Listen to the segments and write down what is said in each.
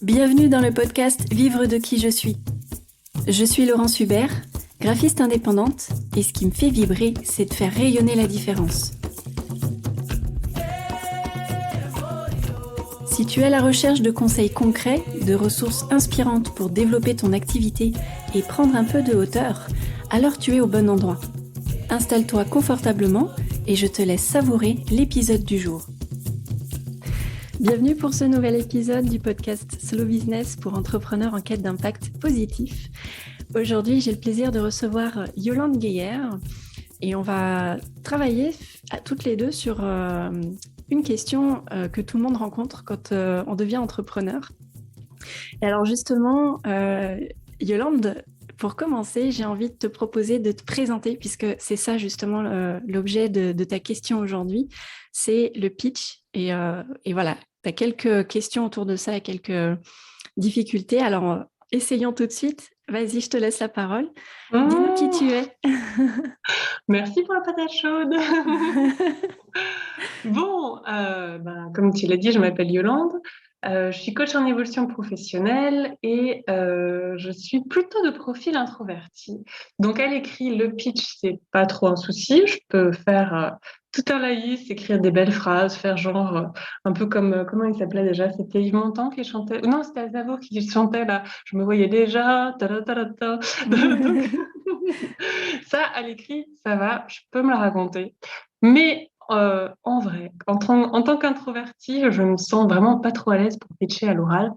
Bienvenue dans le podcast Vivre de qui je suis. Je suis Laurence Hubert, graphiste indépendante, et ce qui me fait vibrer, c'est de faire rayonner la différence. Si tu es à la recherche de conseils concrets, de ressources inspirantes pour développer ton activité et prendre un peu de hauteur, alors tu es au bon endroit. Installe-toi confortablement et je te laisse savourer l'épisode du jour. Bienvenue pour ce nouvel épisode du podcast Slow Business pour entrepreneurs en quête d'impact positif. Aujourd'hui, j'ai le plaisir de recevoir Yolande Guéhière et on va travailler toutes les deux sur une question que tout le monde rencontre quand on devient entrepreneur. Et alors justement, Yolande, pour commencer, j'ai envie de te proposer de te présenter puisque c'est ça justement l'objet de ta question aujourd'hui, c'est le pitch. Et voilà, tu as quelques questions autour de ça et quelques difficultés. Alors, essayons tout de suite. Vas-y, je te laisse la parole. Dis-nous qui tu es. Merci pour la patate chaude. Bon, comme tu l'as dit, je m'appelle Yolande. Je suis coach en évolution professionnelle et je suis plutôt de profil introverti. Donc, à l'écrit, le pitch, c'est pas trop un souci. Je peux faire tout un laïus, écrire des belles phrases, faire genre un peu comme comment il s'appelait déjà? C'était Yves Montand qui chantait. Non, c'était Aznavour qui chantait là. Je me voyais déjà. Ta, ta, ta, ta, ta. Donc, ça, à l'écrit, ça va. Je peux me la raconter. Mais en vrai, en tant qu'introvertie, je me sens vraiment pas trop à l'aise pour pitcher à l'oral.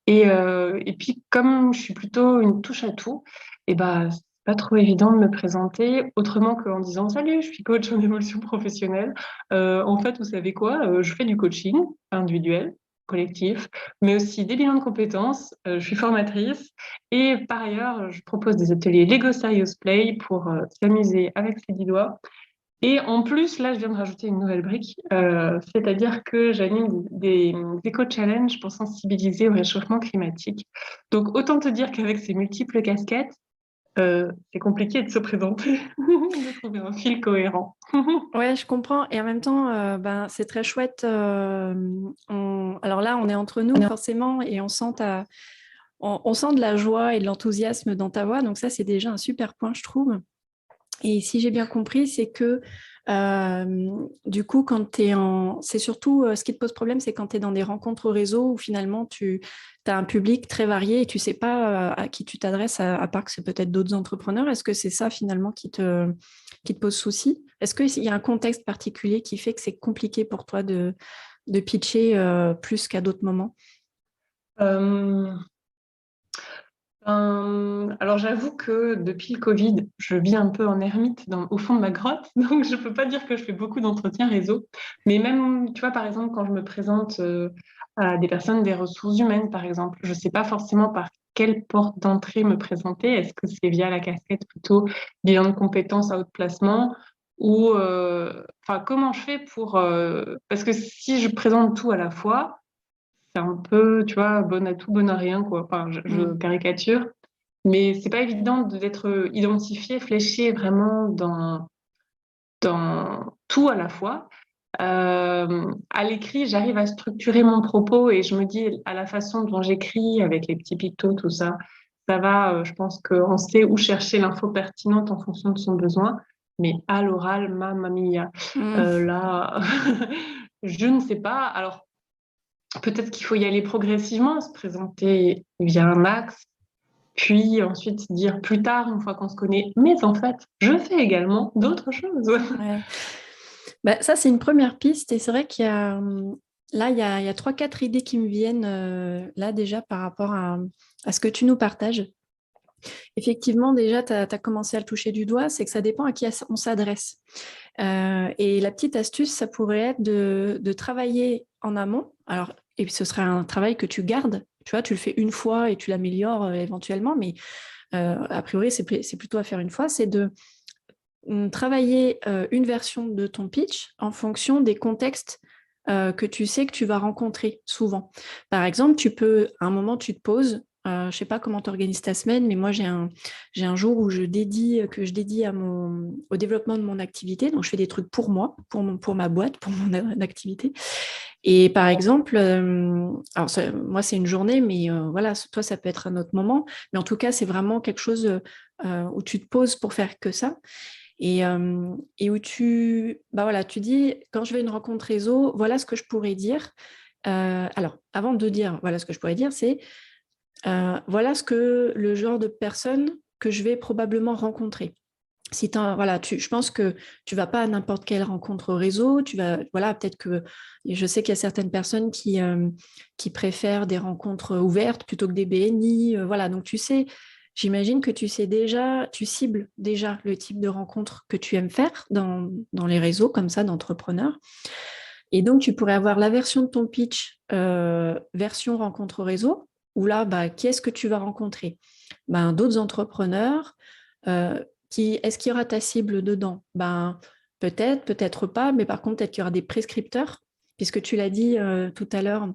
Et puis, comme je suis plutôt une touche à tout, et c'est pas trop évident de me présenter autrement qu'en disant «Salut, je suis coach en évolution professionnelle. En fait, vous savez quoi? Je fais du coaching individuel, collectif, mais aussi des bilans de compétences. Je suis formatrice et par ailleurs, je propose des ateliers Lego Serious Play pour s'amuser avec ses 10 doigts. Et en plus, là, je viens de rajouter une nouvelle brique, c'est-à-dire que j'anime des éco-challenges pour sensibiliser au réchauffement climatique. Donc, autant te dire qu'avec ces multiples casquettes, c'est compliqué de se présenter, de trouver un fil cohérent. Ouais, je comprends. Et en même temps, c'est très chouette. Alors là, on est entre nous, forcément, et on sent on sent de la joie et de l'enthousiasme dans ta voix. Donc ça, c'est déjà un super point, je trouve. Et si j'ai bien compris, c'est que du coup, quand tu es c'est surtout ce qui te pose problème, c'est quand tu es dans des rencontres au réseau où finalement tu as un public très varié et tu sais pas à qui tu t'adresses, à part que c'est peut-être d'autres entrepreneurs. Est-ce que c'est ça finalement qui te pose souci? Est-ce qu'il y a un contexte particulier qui fait que c'est compliqué pour toi de pitcher plus qu'à d'autres moments? Euh, alors j'avoue que depuis le Covid, je vis un peu en ermite au fond de ma grotte, donc je peux pas dire que je fais beaucoup d'entretien réseau. Mais même, tu vois, par exemple, quand je me présente à des personnes des ressources humaines, par exemple, je sais pas forcément par quelle porte d'entrée me présenter. Est-ce que c'est via la casquette plutôt bilan de compétences à haut placement ou, enfin, comment je fais pour... parce que si je présente tout à la fois, c'est un peu, tu vois, bonne à tout, bonne à rien, quoi. Enfin, je caricature. Mais c'est pas évident d'être identifié, fléché vraiment dans tout à la fois. À l'écrit, j'arrive à structurer mon propos et je me dis, à la façon dont j'écris, avec les petits pictos, tout ça, ça va, je pense qu'on sait où chercher l'info pertinente en fonction de son besoin. Mais à l'oral, mamma mia, Mm. là, je ne sais pas. Alors, peut-être qu'il faut y aller progressivement, se présenter via un axe, puis ensuite dire plus tard, une fois qu'on se connaît, mais en fait, je fais également d'autres choses. Ouais. Ça, c'est une première piste. Et c'est vrai qu'il y a, là, il y a 3-4 idées qui me viennent là déjà par rapport à ce que tu nous partages. Effectivement, déjà, tu as commencé à le toucher du doigt, c'est que ça dépend à qui on s'adresse. Et la petite astuce, ça pourrait être de travailler en amont. Alors, et puis ce serait un travail que tu gardes. Tu vois, tu le fais une fois et tu l'améliores éventuellement, mais a priori, c'est plutôt à faire une fois. C'est de travailler une version de ton pitch en fonction des contextes que tu sais que tu vas rencontrer souvent. Par exemple, à un moment, tu te poses Je ne sais pas comment tu organises ta semaine, mais moi, j'ai un jour où que je dédie au développement de mon activité. Donc, je fais des trucs pour moi, pour ma boîte, pour mon activité. Et par exemple, alors moi, c'est une journée, mais voilà, toi, ça peut être un autre moment. Mais en tout cas, c'est vraiment quelque chose où tu te poses pour faire que ça. Et où bah voilà, tu dis, quand je vais à une rencontre réseau, voilà ce que je pourrais dire. Alors, avant de dire voilà ce que je pourrais dire, c'est voilà le genre de personne que je vais probablement rencontrer. Si voilà, je pense que tu vas pas à n'importe quelle rencontre réseau. Voilà, peut-être que je sais qu'il y a certaines personnes qui préfèrent des rencontres ouvertes plutôt que des BNI. Voilà, donc j'imagine que tu cibles déjà le type de rencontre que tu aimes faire dans les réseaux comme ça d'entrepreneurs. Et donc, tu pourrais avoir la version de ton pitch, version rencontre réseau, où là, bah, qui est-ce que tu vas rencontrer? Ben, d'autres entrepreneurs. Est-ce qu'il y aura ta cible dedans? Ben, peut-être, peut-être pas, mais par contre, peut-être qu'il y aura des prescripteurs, puisque tu l'as dit tout à l'heure,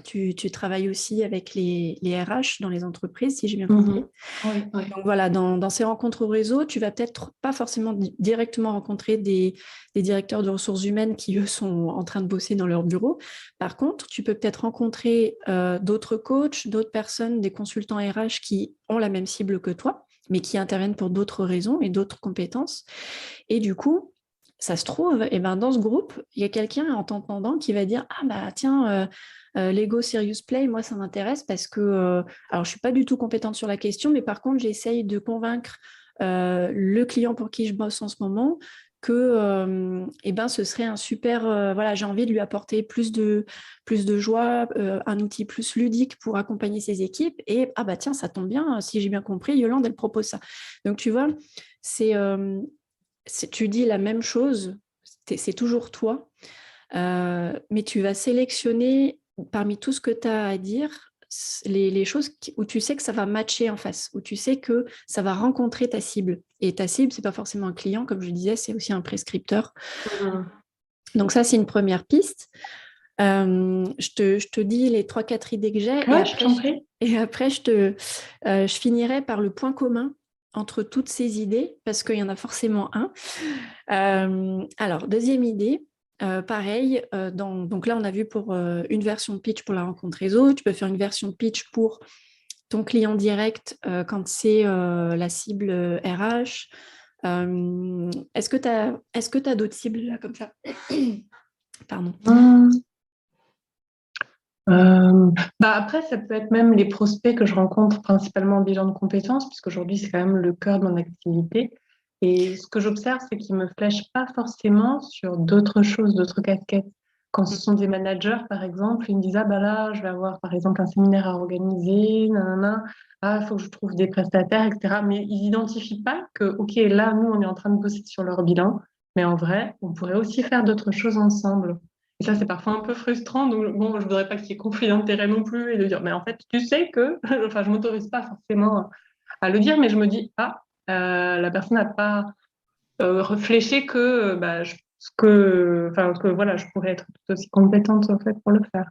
tu travailles aussi avec les RH dans les entreprises, si j'ai bien compris. Oui, oui. Donc voilà, dans ces rencontres au réseau, tu vas peut-être pas forcément directement rencontrer des directeurs de ressources humaines qui, eux, sont en train de bosser dans leur bureau. Par contre, tu peux peut-être rencontrer d'autres coachs, d'autres personnes, des consultants RH qui ont la même cible que toi, mais qui interviennent pour d'autres raisons et d'autres compétences. Et du coup, ça se trouve, et ben dans ce groupe, il y a quelqu'un en t'entendant qui va dire « Ah bah tiens, Lego Serious Play, moi ça m'intéresse parce que, alors je ne suis pas du tout compétente sur la question, mais par contre j'essaye de convaincre le client pour qui je bosse en ce moment que ce serait un super, voilà, j'ai envie de lui apporter plus de joie, un outil plus ludique pour accompagner ses équipes. Et ah bah tiens, ça tombe bien, si j'ai bien compris, Yolande, elle propose ça. Donc tu vois, tu dis la même chose, c'est toujours toi, mais tu vas sélectionner parmi tout ce que tu as à dire les choses où tu sais que ça va matcher en face, où tu sais que ça va rencontrer ta cible. Et ta cible, ce n'est pas forcément un client, comme je disais, c'est aussi un prescripteur. Donc ça, c'est une première piste. Je te dis les 3-4 idées que j'ai, Ouais, et après je finirai par le point commun entre toutes ces idées, parce qu'il y en a forcément un. Alors, deuxième idée, pareil, donc là, on a vu pour une version de pitch pour la rencontre réseau. Tu peux faire une version de pitch pour ton client direct quand c'est la cible RH. Est-ce que tu as d'autres cibles là comme ça? Pardon. Après, ça peut être même les prospects que je rencontre principalement en bilan de compétences, puisqu'aujourd'hui, c'est quand même le cœur de mon activité. Et ce que j'observe, c'est qu'ils ne me flèchent pas forcément sur d'autres choses, d'autres casquettes. Quand ce sont des managers, par exemple, ils me disent, ah bah là, je vais avoir, par exemple, un séminaire à organiser, nanana, ah, il faut que je trouve des prestataires, etc. Mais ils n'identifient pas que, OK, là, nous, on est en train de bosser sur leur bilan, mais en vrai, on pourrait aussi faire d'autres choses ensemble. Et ça, c'est parfois un peu frustrant. Donc, bon, je voudrais pas qu'il y ait conflit d'intérêt non plus et de dire, mais en fait, tu sais que, enfin, je m'autorise pas forcément à le dire, mais je me dis, ah, la personne n'a pas réfléchi que, que voilà, je pourrais être tout aussi compétente en fait pour le faire.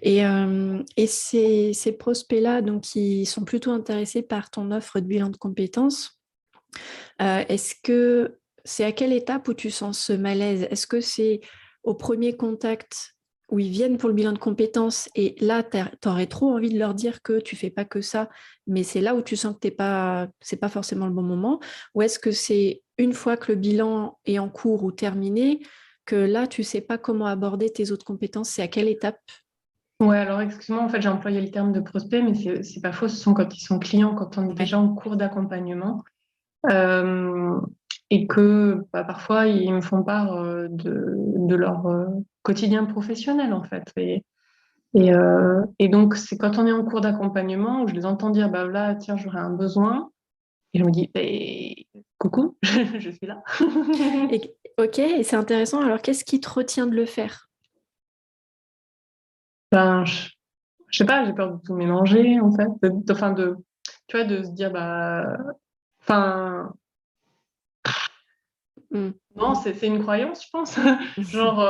Et ces prospects-là, donc, qui sont plutôt intéressés par ton offre de bilan de compétences, est-ce que c'est à quelle étape où tu sens ce malaise? Est-ce que c'est au premier contact où ils viennent pour le bilan de compétences et là, tu aurais trop envie de leur dire que tu fais pas que ça, mais c'est là où tu sens que c'est pas forcément le bon moment? Ou est-ce que c'est une fois que le bilan est en cours ou terminé, que là, tu sais pas comment aborder tes autres compétences? C'est à quelle étape? Ouais, alors excuse-moi, en fait, j'ai employé le terme de prospect, mais c'est pas faux, ce sont quand ils sont clients, quand on est déjà en cours d'accompagnement. Euh, et que parfois ils me font part de leur quotidien professionnel en fait. Et donc c'est quand on est en cours d'accompagnement où je les entends dire bah là tiens j'aurais un besoin et je me dis coucou je suis là. Ok, et c'est intéressant. Alors qu'est-ce qui te retient de le faire? Ben je sais pas, j'ai peur de tout mélanger en fait, enfin tu vois de se dire enfin non, c'est une croyance, je pense. Genre,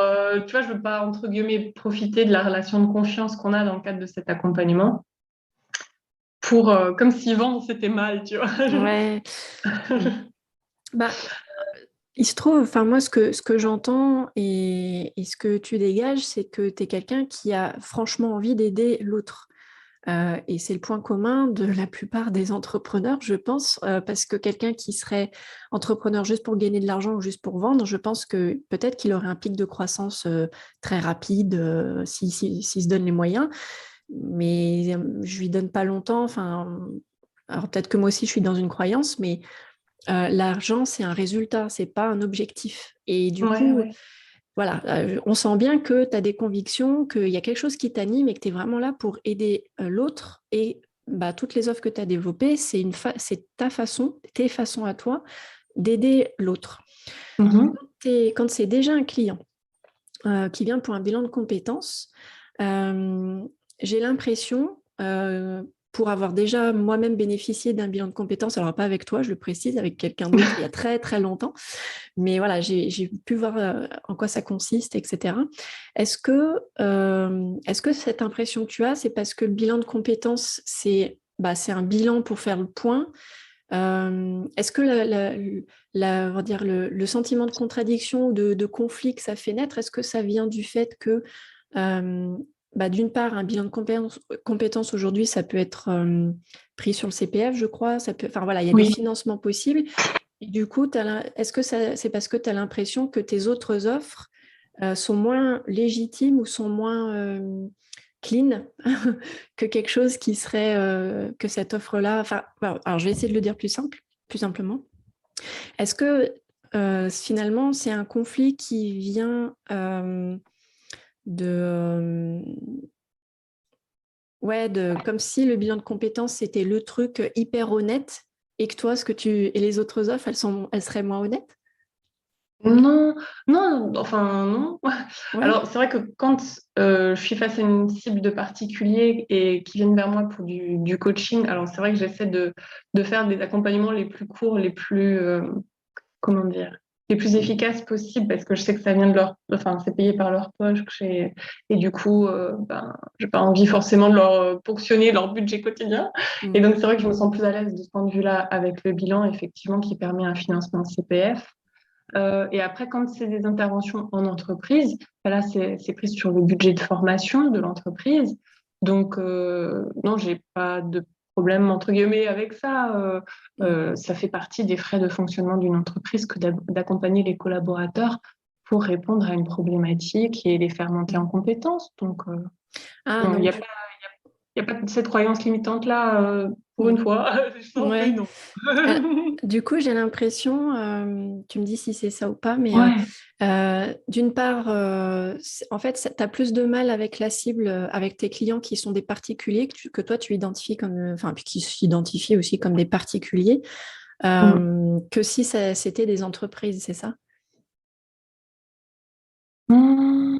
tu vois, je veux pas, entre guillemets, profiter de la relation de confiance qu'on a dans le cadre de cet accompagnement. pour, comme si vendre, c'était mal, tu vois. Ouais. Bah, il se trouve, enfin moi, ce que j'entends et ce que tu dégages, c'est que tu es quelqu'un qui a franchement envie d'aider l'autre. Et c'est le point commun de la plupart des entrepreneurs, je pense, parce que quelqu'un qui serait entrepreneur juste pour gagner de l'argent ou juste pour vendre, je pense que peut-être qu'il aurait un pic de croissance très rapide s'il se donne les moyens, mais je lui donne pas longtemps. Enfin, alors peut-être que moi aussi je suis dans une croyance, mais l'argent c'est un résultat, c'est pas un objectif. Et du Ouais, coup, ouais. voilà, on sent bien que tu as des convictions, qu'il y a quelque chose qui t'anime et que tu es vraiment là pour aider l'autre. Et bah, toutes les offres que tu as développées, c'est ta façon, tes façons à toi d'aider l'autre. Mhm. Quand c'est déjà un client qui vient pour un bilan de compétences, j'ai l'impression, pour avoir déjà moi-même bénéficié d'un bilan de compétences, alors pas avec toi, je le précise, avec quelqu'un d'autre il y a très très longtemps, mais voilà, j'ai pu voir en quoi ça consiste, etc. Est-ce que cette impression que tu as, c'est parce que le bilan de compétences, c'est un bilan pour faire le point? Est-ce que on va dire le sentiment de contradiction, de conflit que ça fait naître, est-ce que ça vient du fait que, d'une part, un bilan de compétences aujourd'hui, ça peut être pris sur le CPF, je crois, enfin voilà, il y a des Oui. financements possibles. Et du coup, est-ce que c'est parce que tu as l'impression que tes autres offres sont moins légitimes ou sont moins clean que quelque chose qui serait que cette offre-là. Enfin, alors je vais essayer de le dire plus simplement. Est-ce que finalement c'est un conflit qui vient de comme si le bilan de compétences c'était le truc hyper honnête et que toi et les autres offres elles seraient moins honnêtes? Non, non, enfin non. Ouais. Alors c'est vrai que quand je suis face à une cible de particulier et qui viennent vers moi pour du coaching, alors c'est vrai que j'essaie de faire des accompagnements les plus courts, les plus, comment dire, les plus efficaces possibles parce que je sais que ça vient de enfin c'est payé par leur poche et du coup, j'ai pas envie forcément de leur ponctionner leur budget quotidien. Et Mm. donc c'est vrai que je me sens plus à l'aise de ce point de vue-là avec le bilan effectivement qui permet un financement de CPF. Et après, quand c'est des interventions en entreprise, là, c'est pris sur le budget de formation de l'entreprise. Donc, non, j'ai pas de problème, entre guillemets, avec ça. Mm. Ça fait partie des frais de fonctionnement d'une entreprise que d'accompagner les collaborateurs pour répondre à une problématique et les faire monter en Mm. compétences. Donc, Ah non, il n'y donc a pas, y a pas de cette croyance limitante-là, pour une mm. fois. Je sens que Ouais. non. Euh, du coup, j'ai l'impression, tu me dis si c'est ça ou pas, mais Ouais. d'une part, en fait, tu as plus de mal avec la cible, avec tes clients qui sont des particuliers, que toi tu identifies comme, enfin, puis qui s'identifient aussi comme des particuliers, que si c'était des entreprises, c'est ça? Mm.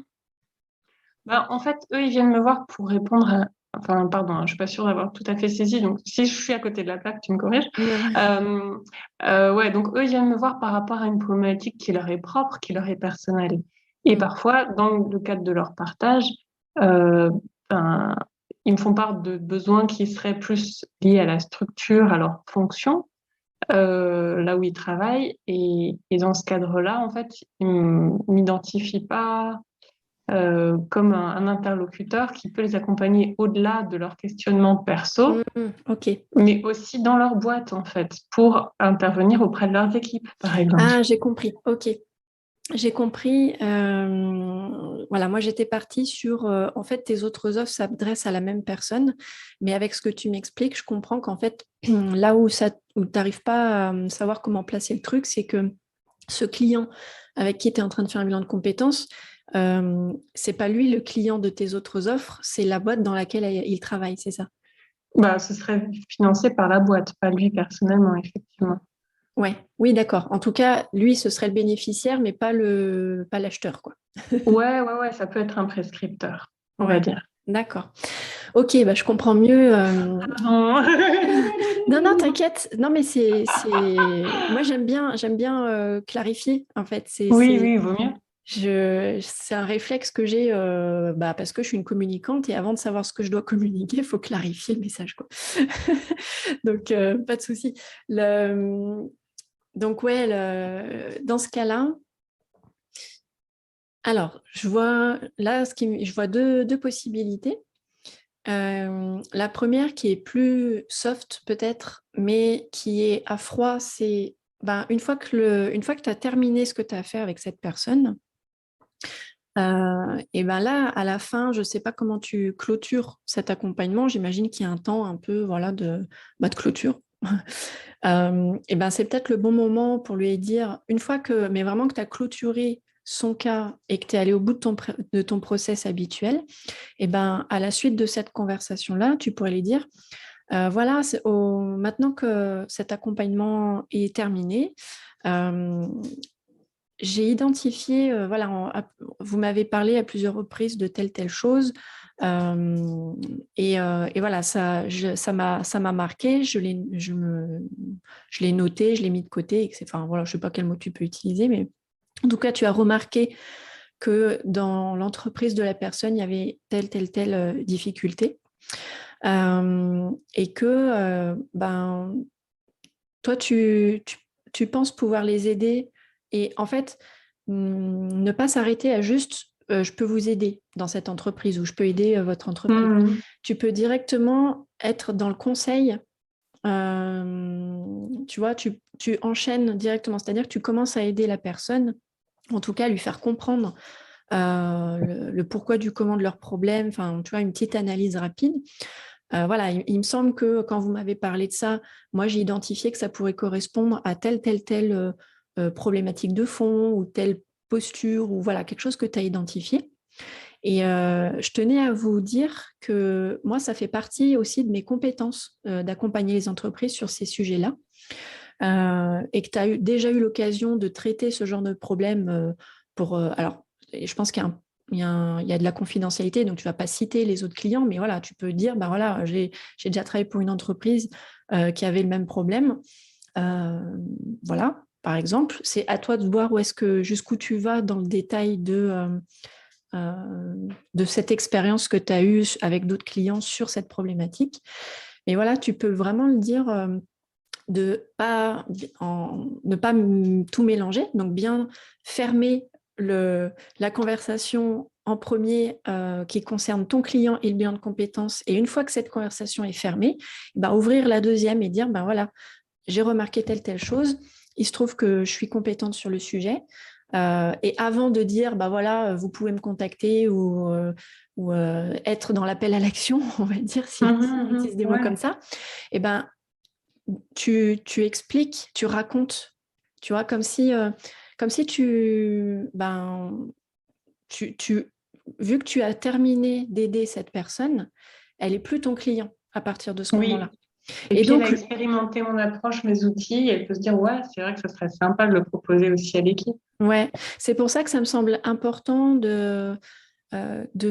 Bah, en fait, eux, ils viennent me voir pour répondre à... Enfin, pardon, hein, je suis pas sûre d'avoir tout à fait saisi. Donc, si je suis à côté de la plaque, tu me corriges. Ouais. Euh, ouais, donc eux, ils viennent me voir par rapport à une problématique qui leur est propre, qui leur est personnelle. Et Mm. parfois, dans le cadre de leur partage, euh, ben, ils me font part de besoins qui seraient plus liés à la structure, à leur fonction, là où ils travaillent. Et dans ce cadre-là, en fait, ils m'identifient pas comme un interlocuteur qui peut les accompagner au-delà de leur questionnement perso, Ok. mais aussi dans leur boîte, en fait, pour intervenir auprès de leurs équipes, par exemple. Ah, j'ai compris. Ok. J'ai compris. Voilà, moi j'étais partie sur, en fait, tes autres offres s'adressent à la même personne, mais avec ce que tu m'expliques, je comprends qu'en fait, là où tu n'arrives pas à savoir comment placer le truc, c'est que ce client avec qui tu es en train de faire un bilan de compétences, c'est pas lui le client de tes autres offres, c'est la boîte dans laquelle il travaille, c'est ça? Bah, ce serait financé par la boîte, pas lui personnellement, effectivement. Ouais, oui, d'accord. En tout cas, lui, ce serait le bénéficiaire, mais pas l'acheteur, quoi. Ouais, ouais, ouais, ça peut être un prescripteur, on va Ouais, dire. d'accord. Ok, bah, je comprends mieux. Non. Non, non, t'inquiète. Non, mais moi, j'aime bien clarifier, en fait. Oui, oui, il vaut mieux. C'est un réflexe que j'ai parce que je suis une communicante et avant de savoir ce que je dois communiquer, il faut clarifier le message, quoi. Donc, pas de souci. Donc, ouais, dans ce cas-là, alors, je vois là, je vois deux possibilités. La première qui est plus soft peut-être, mais qui est à froid, c'est une fois que tu as terminé ce que tu as à faire avec cette personne, et ben là, à la fin, je ne sais pas comment tu clôtures cet accompagnement. J'imagine qu'il y a un temps un peu voilà, de clôture. Et ben c'est peut-être le bon moment pour lui dire, une fois mais vraiment que tu as clôturé son cas et que tu es allé au bout de ton process habituel, et ben à la suite de cette conversation-là, tu pourrais lui dire, voilà, maintenant que cet accompagnement est terminé, j'ai identifié, vous m'avez parlé à plusieurs reprises de telle chose, et voilà, ça m'a marqué, je l'ai noté, je l'ai mis de côté, enfin voilà, je sais pas quel mot tu peux utiliser, mais en tout cas, tu as remarqué que dans l'entreprise de la personne, il y avait telle difficulté, et que toi, tu penses pouvoir les aider et en fait, ne pas s'arrêter à juste je peux vous aider dans cette entreprise ou je peux aider votre entreprise. Tu peux directement être dans le conseil. Tu vois, tu enchaînes directement, c'est-à-dire que tu commences à aider la personne, en tout cas lui faire comprendre le pourquoi du comment de leurs problèmes, enfin, tu vois, une petite analyse rapide. Voilà, il me semble que quand vous m'avez parlé de ça, moi j'ai identifié que ça pourrait correspondre à telle problématique de fond ou telle posture ou voilà, quelque chose que tu as identifié. Et je tenais à vous dire que moi, ça fait partie aussi de mes compétences d'accompagner les entreprises sur ces sujets-là. Et que tu as déjà eu l'occasion de traiter ce genre de problème alors, je pense qu'il y a de la confidentialité, donc tu ne vas pas citer les autres clients, mais voilà, tu peux dire, voilà, j'ai déjà travaillé pour une entreprise qui avait le même problème. Voilà, par exemple, c'est à toi de voir jusqu'où tu vas dans le détail de cette expérience que tu as eue avec d'autres clients sur cette problématique. Mais voilà, tu peux vraiment le dire de ne pas tout mélanger, donc bien fermer la conversation en premier qui concerne ton client et le bilan de compétences. Et une fois que cette conversation est fermée, ouvrir la deuxième et dire, voilà, j'ai remarqué telle chose, il se trouve que je suis compétente sur le sujet. Et avant de dire, voilà, vous pouvez me contacter ou être dans l'appel à l'action, on va dire, si on utilise des mots comme ça, et tu expliques, tu racontes, tu vois, comme si vu que tu as terminé d'aider cette personne, elle est plus ton client à partir de ce moment-là. Et puis donc, elle a expérimenté mon approche, mes outils, et elle peut se dire, ouais, c'est vrai que ça serait sympa de le proposer aussi à l'équipe. Ouais, c'est pour ça que ça me semble important de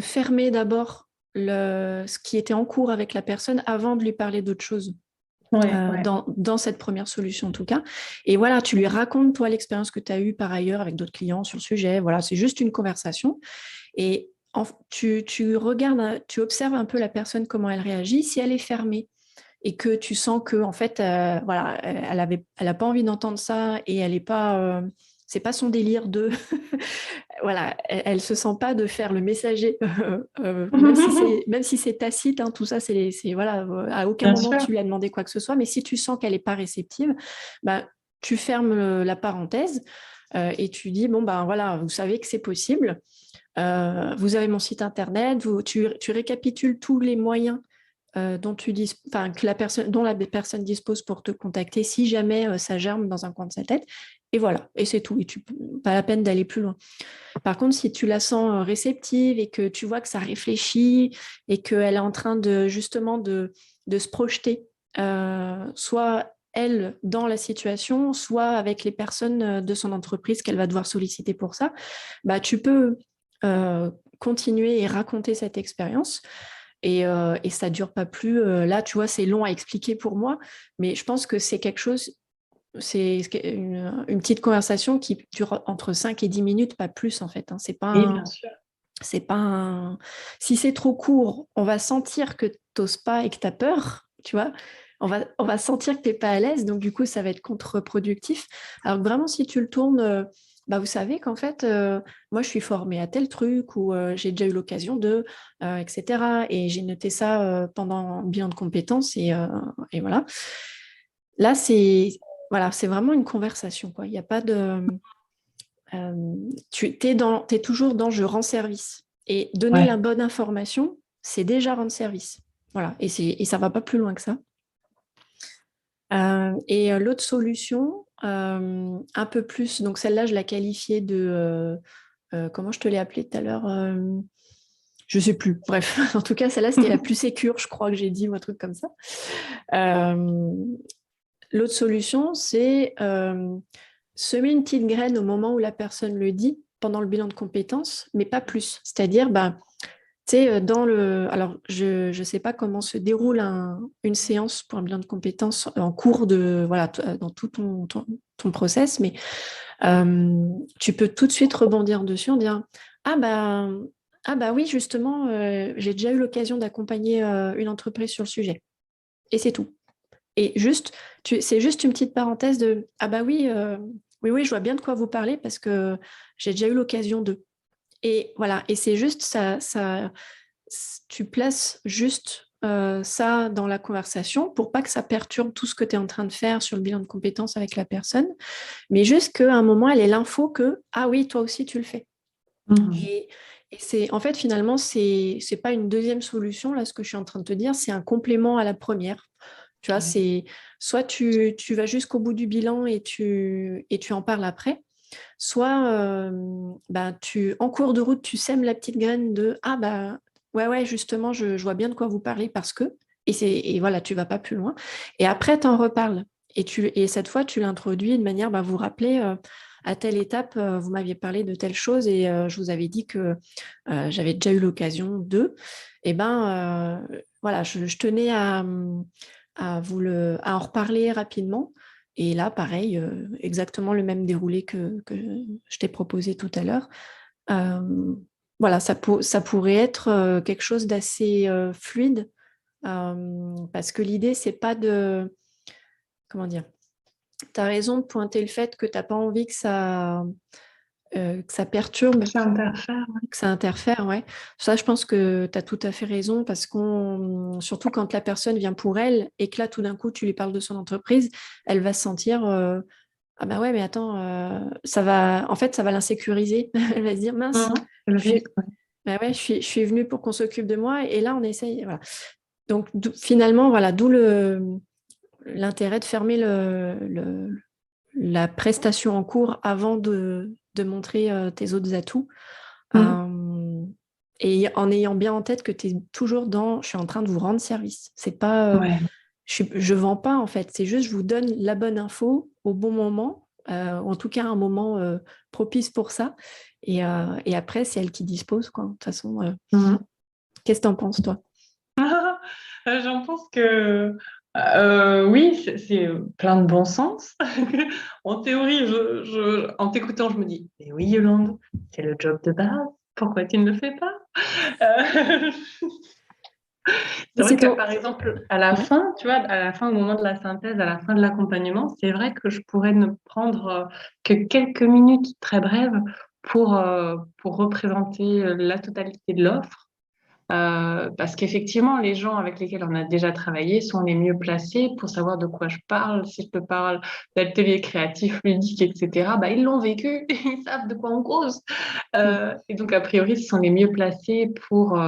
fermer d'abord ce qui était en cours avec la personne avant de lui parler d'autre chose. Dans cette première solution en tout cas. Et voilà, tu lui racontes toi l'expérience que tu as eue par ailleurs avec d'autres clients sur le sujet. Voilà, c'est juste une conversation. Et tu regardes, tu observes un peu la personne, comment elle réagit. Si elle est fermée et que tu sens que en fait, voilà, elle a pas envie d'entendre ça et elle est pas, c'est pas son délire de, voilà, elle se sent pas de faire le messager, même si c'est tacite, hein, tout ça, c'est voilà, à aucun moment tu lui as demandé quoi que ce soit, mais si tu sens qu'elle est pas réceptive, tu fermes la parenthèse et tu dis bon voilà, vous savez que c'est possible. Vous avez mon site internet, tu récapitules tous les moyens dont la personne dispose pour te contacter si jamais ça germe dans un coin de sa tête. Et voilà, et c'est tout. Et pas la peine d'aller plus loin. Par contre, si tu la sens réceptive et que tu vois que ça réfléchit et qu'elle est en train de justement de se projeter, soit elle dans la situation, soit avec les personnes de son entreprise qu'elle va devoir solliciter pour ça, tu peux continuer et raconter cette expérience. Et ça ne dure pas plus. Là, tu vois, c'est long à expliquer pour moi, mais je pense que c'est quelque chose C'est une petite conversation qui dure entre 5 et 10 minutes, pas plus en fait. Hein. Oui, bien sûr. C'est pas un... Si c'est trop court, on va sentir que tu n'oses pas et que tu as peur, tu vois. On va sentir que tu n'es pas à l'aise, donc du coup, ça va être contre-productif. Alors que vraiment, si tu le tournes, bah, vous savez qu'en fait, moi, je suis formée à tel truc ou j'ai déjà eu l'occasion de, etc. Et j'ai noté ça pendant le bilan de compétences et voilà. Là, c'est vraiment une conversation, quoi. Il n'y a pas de... tu es toujours dans je rends service. Et donner Ouais. la bonne information, c'est déjà rendre service. Voilà. Et ça ne va pas plus loin que ça. L'autre solution, un peu plus, donc celle-là, je la qualifiais de... comment je te l'ai appelée tout à l'heure je ne sais plus. Bref, en tout cas, celle-là, c'était la plus sécure, je crois que j'ai dit, ou un truc comme ça. L'autre solution, c'est semer une petite graine au moment où la personne le dit, pendant le bilan de compétences, mais pas plus. C'est-à-dire, tu sais, alors, je ne sais pas comment se déroule une séance pour un bilan de compétences en cours voilà, dans tout ton process, mais tu peux tout de suite rebondir dessus en disant, ah bah, ah bah oui, justement, j'ai déjà eu l'occasion d'accompagner une entreprise sur le sujet. Et c'est tout. Et juste, c'est juste une petite parenthèse de ah bah oui, oui, je vois bien de quoi vous parlez parce que j'ai déjà eu l'occasion de. Et voilà, et c'est juste tu places juste ça dans la conversation pour pas que ça perturbe tout ce que tu es en train de faire sur le bilan de compétences avec la personne, mais juste qu'à un moment, elle ait l'info que ah oui, toi aussi tu le fais. Mhm. Et, c'est en fait finalement, c'est pas une deuxième solution là, ce que je suis en train de te dire, c'est un complément à la première. Tu vois, Ouais. c'est soit tu vas jusqu'au bout du bilan et tu en parles après, soit en cours de route, tu sèmes la petite graine de ah bah ouais, justement, je vois bien de quoi vous parlez parce que, et voilà, tu vas pas plus loin. Et après, tu en reparles. Et cette fois, tu l'introduis de manière, vous vous rappelez, à telle étape, vous m'aviez parlé de telle chose et je vous avais dit que j'avais déjà eu l'occasion de. Et voilà, je tenais à en reparler rapidement. Et là, pareil, exactement le même déroulé que je t'ai proposé tout à l'heure. Euh, voilà, ça pourrait être quelque chose d'assez fluide parce que l'idée, c'est pas de... Comment dire? Tu as raison de pointer le fait que tu n'as pas envie que ça perturbe, Ça interfère. que ça interfère, ouais. Ça, je pense que tu as tout à fait raison parce surtout quand la personne vient pour elle et que là, tout d'un coup, tu lui parles de son entreprise, elle va se sentir ah bah ouais, mais attends, en fait, ça va l'insécuriser. Elle va se dire mince, C'est le je suis, risque. Ouais. bah ouais, je suis venue pour qu'on s'occupe de moi et là, on essaye. Voilà. Donc finalement, voilà, d'où l'intérêt de fermer la prestation en cours avant de montrer tes autres atouts. Mhm. Euh, et en ayant bien en tête que tu es toujours dans je suis en train de vous rendre service. C'est pas Ouais. je vends pas en fait, c'est juste je vous donne la bonne info au bon moment, en tout cas un moment propice pour ça. Et après, c'est elle qui dispose, quoi. De toute façon, Mhm. qu'est-ce que t'en penses, toi? J'en pense que oui, c'est plein de bon sens. En théorie, en t'écoutant, je me dis, mais oui, Yolande, c'est le job de base. Pourquoi tu ne le fais pas? Euh, Et C'est vrai c'est que, ton... par exemple, à la Ouais. fin, tu vois, à la fin, au moment de la synthèse, à la fin de l'accompagnement, c'est vrai que je pourrais ne prendre que quelques minutes très brèves pour représenter la totalité de l'offre. Parce qu'effectivement, les gens avec lesquels on a déjà travaillé sont les mieux placés pour savoir de quoi je parle. Si je te parle d'ateliers créatifs, ludiques, etc., bah, ils l'ont vécu, ils savent de quoi on cause. Mm. Et donc, a priori, ce sont les mieux placés pour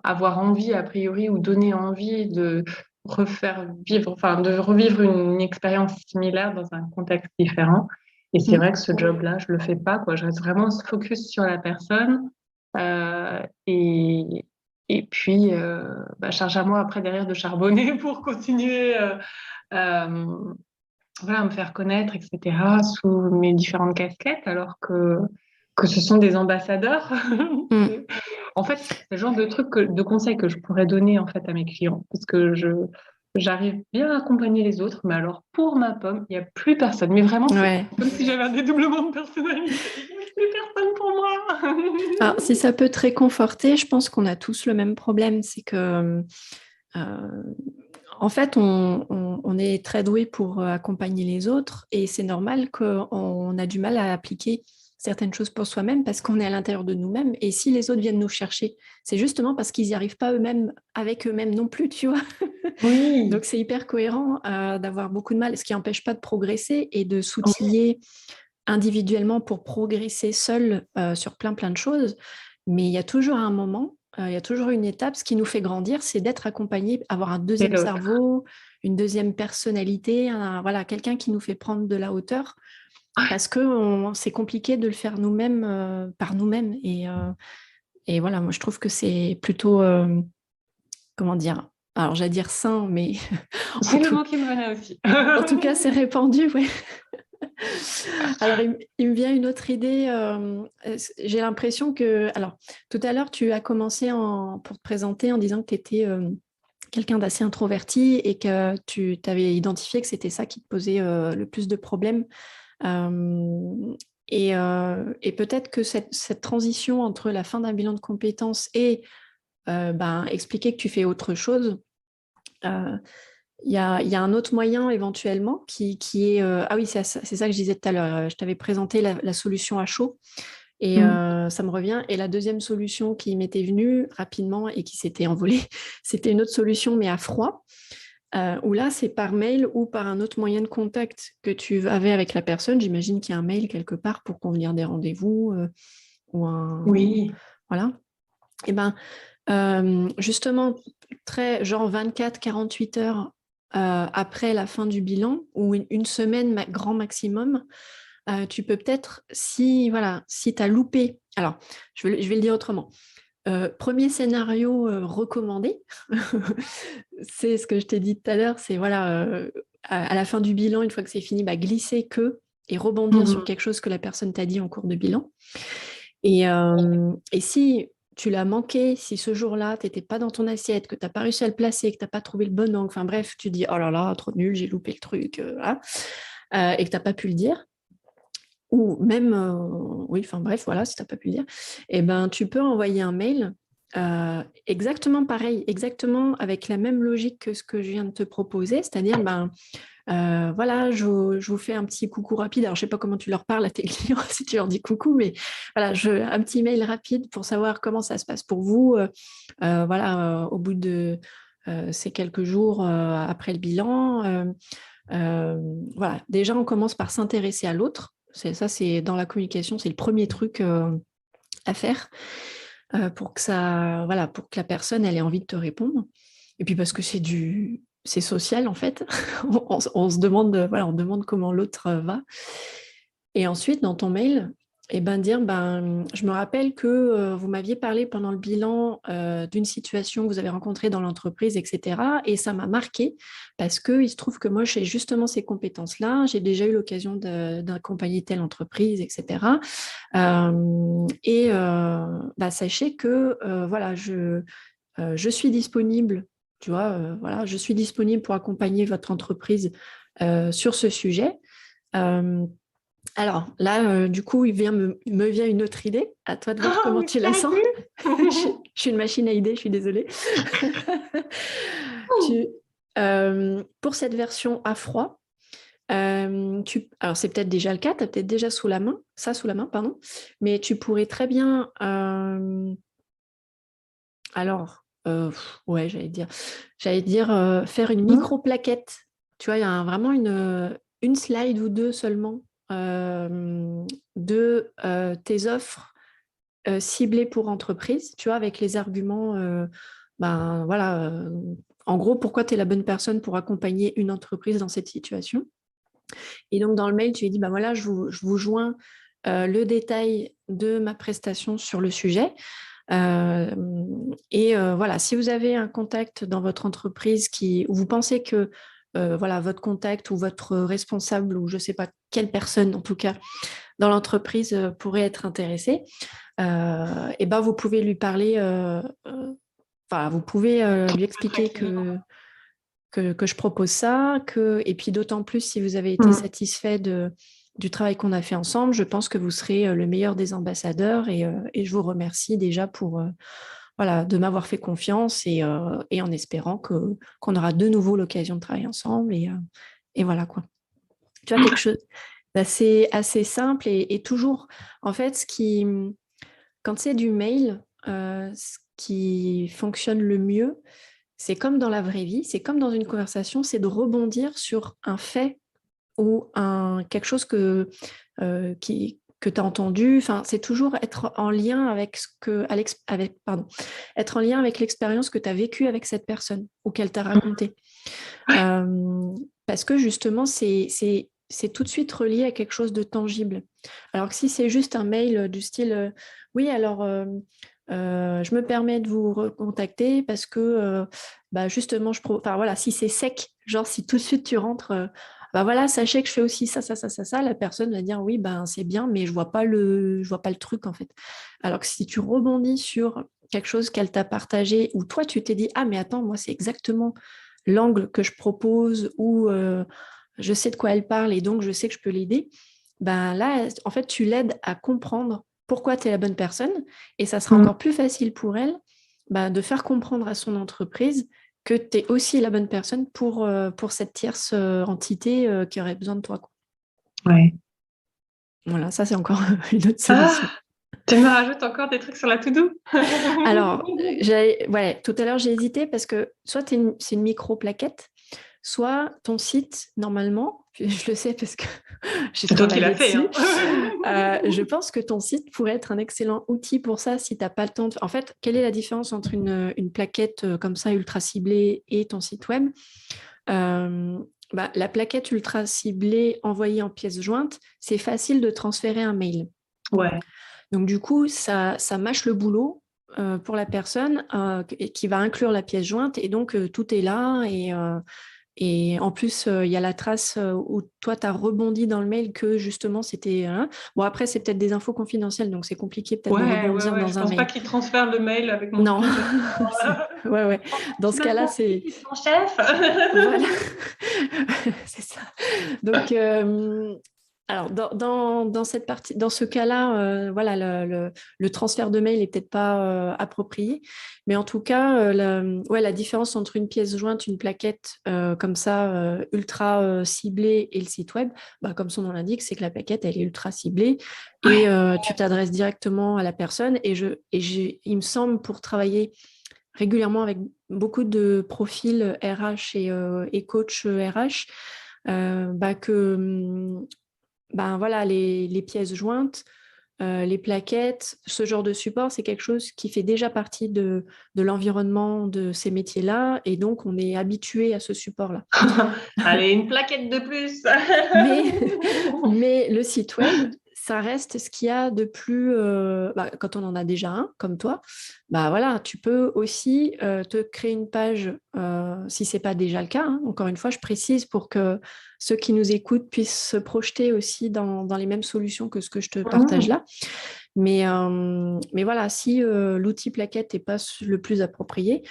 avoir envie, a priori, ou donner envie de refaire vivre, enfin, de revivre une expérience similaire dans un contexte différent. Et c'est Mm. vrai que ce job-là, je le fais pas, quoi. Je reste vraiment focus sur la personne. Euh, et, et puis, charge à moi après derrière de charbonner pour continuer euh, voilà, à me faire connaître, etc., sous mes différentes casquettes, alors que ce sont des ambassadeurs. Mm. En fait, c'est le genre de truc de conseils que je pourrais donner en fait à mes clients, parce que j'arrive bien à accompagner les autres, mais alors pour ma pomme, il n'y a plus personne. Mais vraiment, c'est Ouais. comme si j'avais un dédoublement de personnalité. Il n'y a plus personne pour moi. Alors, si ça peut te réconforter, je pense qu'on a tous le même problème, c'est que en fait, on est très doué pour accompagner les autres et c'est normal qu'on a du mal à appliquer certaines choses pour soi-même parce qu'on est à l'intérieur de nous-mêmes. Et si les autres viennent nous chercher, c'est justement parce qu'ils n'y arrivent pas eux-mêmes avec eux-mêmes non plus, tu vois. Oui. Donc, c'est hyper cohérent d'avoir beaucoup de mal, ce qui n'empêche pas de progresser et de s'outiller individuellement pour progresser seul sur plein de choses. Mais il y a toujours un moment, il y a toujours une étape. Ce qui nous fait grandir, c'est d'être accompagné, avoir un Et deuxième l'autre. cerveau, une deuxième personnalité, voilà, quelqu'un qui nous fait prendre de la hauteur. Parce que c'est compliqué de le faire nous-mêmes par nous-mêmes. Et voilà, moi je trouve que c'est plutôt, comment dire, alors j'allais dire sain, mais en C'est le tout, mot qui me venait aussi. en tout cas c'est répandu, ouais. Alors, il me vient une autre idée. J'ai l'impression que... Alors, tout à l'heure, tu as commencé pour te présenter en disant que tu étais quelqu'un d'assez introverti et que tu t'avais identifié que c'était ça qui te posait le plus de problèmes. Euh, et peut-être que cette transition entre la fin d'un bilan de compétences et expliquer que tu fais autre chose, euh, il y a un autre moyen éventuellement qui est... ah oui, c'est ça que je disais tout à l'heure. Je t'avais présenté la solution à chaud et Mm. ça me revient. Et la deuxième solution qui m'était venue rapidement et qui s'était envolée, c'était une autre solution mais à froid, où là, c'est par mail ou par un autre moyen de contact que tu avais avec la personne. J'imagine qu'il y a un mail quelque part pour convenir des rendez-vous ou un... Oui. Voilà. Et ben, justement, très genre 24-48 heures après la fin du bilan, ou une semaine grand maximum, tu peux peut-être, si voilà, si tu as loupé, alors je vais le dire autrement. Premier scénario recommandé, c'est ce que je t'ai dit tout à l'heure, c'est voilà, à la fin du bilan, une fois que c'est fini, glisser que et rebondir sur Mhm. quelque chose que la personne t'a dit en cours de bilan. Et si tu l'as manqué, si ce jour-là, tu n'étais pas dans ton assiette, que tu n'as pas réussi à le placer, que tu n'as pas trouvé le bon angle, enfin bref, tu dis oh là là, trop nul, j'ai loupé le truc, voilà, et que tu n'as pas pu le dire, ou même, oui, enfin bref, voilà, si tu n'as pas pu le dire, eh ben, tu peux envoyer un mail exactement pareil, exactement avec la même logique que ce que je viens de te proposer, c'est-à-dire, voilà, je vous fais un petit coucou rapide. Alors, je ne sais pas comment tu leur parles à tes clients si tu leur dis coucou, mais voilà, un petit mail rapide pour savoir comment ça se passe pour vous. Voilà, au bout de ces quelques jours après le bilan. Voilà, déjà, on commence par s'intéresser à l'autre. Ça, c'est dans la communication, c'est le premier truc à faire pour que ça, voilà, pour que la personne elle ait envie de te répondre. Et puis parce que c'est social en fait. On se demande, voilà, on demande comment l'autre va. Et ensuite, dans ton mail, dire, je me rappelle que vous m'aviez parlé pendant le bilan d'une situation que vous avez rencontrée dans l'entreprise, etc. Et ça m'a marqué parce qu'il se trouve que moi, j'ai justement ces compétences-là. J'ai déjà eu l'occasion d'accompagner telle entreprise, etc. Sachez que voilà, je suis disponible, tu vois, voilà, je suis disponible pour accompagner votre entreprise sur ce sujet. Euh, alors là, du coup, me vient une autre idée. À toi de voir Ah, comment mais tu la sens. Je suis une machine à idées, je suis désolée. Tu, pour cette version à froid, alors c'est peut-être déjà le cas, tu as peut-être déjà sous la main, pardon, mais tu pourrais très bien, alors, ouais, j'allais dire faire une micro-plaquette. Tu vois, il y a vraiment une slide ou deux seulement de tes offres ciblées pour entreprise, tu vois, avec les arguments, voilà, en gros, pourquoi tu es la bonne personne pour accompagner une entreprise dans cette situation. Et donc, dans le mail, tu lui dis, voilà, je vous joins le détail de ma prestation sur le sujet. Voilà, si vous avez un contact dans votre entreprise où vous pensez que voilà, votre contact ou votre responsable ou je ne sais pas quelle personne en tout cas dans l'entreprise pourrait être intéressée, vous pouvez lui parler, vous pouvez lui expliquer que que je propose ça, et puis d'autant plus si vous avez été satisfait du travail qu'on a fait ensemble, je pense que vous serez le meilleur des ambassadeurs et je vous remercie déjà pour voilà, de m'avoir fait confiance et en espérant qu'on aura de nouveau l'occasion de travailler ensemble et voilà quoi. Tu vois, quelque chose d'assez assez simple et toujours, en fait, quand c'est du mail, ce qui fonctionne le mieux, c'est comme dans la vraie vie, c'est comme dans une conversation, c'est de rebondir sur un fait ou quelque chose que tu as entendu. Enfin, c'est toujours être en lien avec être en lien avec l'expérience que tu as vécue avec cette personne ou qu'elle t'a racontée. Parce que justement, c'est tout de suite relié à quelque chose de tangible. Alors que si c'est juste un mail du style oui, alors je me permets de vous recontacter parce que justement, enfin voilà, si c'est sec, genre si tout de suite tu rentres, voilà, sachez que je fais aussi ça, ça, ça, ça, la personne va dire oui, c'est bien, mais je vois pas le truc en fait. Alors que si tu rebondis sur quelque chose qu'elle t'a partagé, ou toi tu t'es dit ah mais attends, moi c'est exactement l'angle que je propose ou je sais de quoi elle parle et donc je sais que je peux l'aider, là, en fait, tu l'aides à comprendre pourquoi tu es la bonne personne et ça sera encore plus facile pour elle de faire comprendre à son entreprise que tu es aussi la bonne personne pour cette tierce entité qui aurait besoin de toi. Quoi. Ouais. Voilà, ça, c'est encore une autre solution. Tu me rajoutes encore des trucs sur la to-do. Alors, tout à l'heure, j'ai hésité parce que soit c'est une micro-plaquette, soit ton site, normalement, je le sais parce que j'ai travaillé dessus, je pense que ton site pourrait être un excellent outil pour ça si tu n'as pas le temps. En fait, quelle est la différence entre une plaquette comme ça ultra ciblée et ton site web ? La plaquette ultra ciblée envoyée en pièce jointe, c'est facile de transférer un mail. Ouais. Donc du coup, ça mâche le boulot pour la personne qui va inclure la pièce jointe et donc tout est là et en plus, il y a la trace où toi, tu as rebondi dans le mail que justement, c'était... Bon, après, c'est peut-être des infos confidentielles, donc c'est compliqué peut-être de rebondir dans un mail. Je pense pas qu'il transfère le mail avec mon Non. nom. Ouais. Dans ce cas-là, c'est... Ton chef. Voilà. C'est ça. Donc... Alors, dans cette partie, dans ce cas-là, voilà, le transfert de mail n'est peut-être pas approprié, mais en tout cas, la différence entre une pièce jointe, une plaquette comme ça, ultra ciblée et le site web, comme son nom l'indique, c'est que la plaquette, elle est ultra ciblée et tu t'adresses directement à la personne. Il me semble, pour travailler régulièrement avec beaucoup de profils RH et coach RH, que voilà, les pièces jointes, les plaquettes, ce genre de support, c'est quelque chose qui fait déjà partie de l'environnement de ces métiers-là, et donc on est habitué à ce support-là. Allez, une plaquette de plus. mais le site web, ça reste ce qu'il y a de plus... quand on en a déjà un, comme toi, voilà, tu peux aussi te créer une page, si ce n'est pas déjà le cas. Hein. Encore une fois, je précise pour que ceux qui nous écoutent puissent se projeter aussi dans les mêmes solutions que ce que je te partage là. Mais voilà, si l'outil plaquette n'est pas le plus approprié,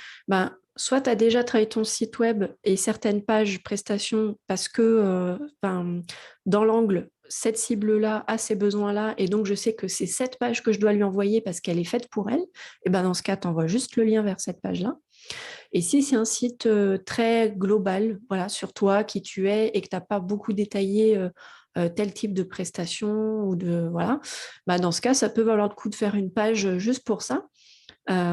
soit tu as déjà travaillé ton site web et certaines pages prestations parce que dans l'angle, cette cible-là a ces besoins-là et donc je sais que c'est cette page que je dois lui envoyer parce qu'elle est faite pour elle, et dans ce cas, tu envoies juste le lien vers cette page-là. Et si c'est un site très global, voilà, sur toi, qui tu es et que tu n'as pas beaucoup détaillé tel type de prestation ou de voilà, dans ce cas, ça peut valoir le coup de faire une page juste pour ça.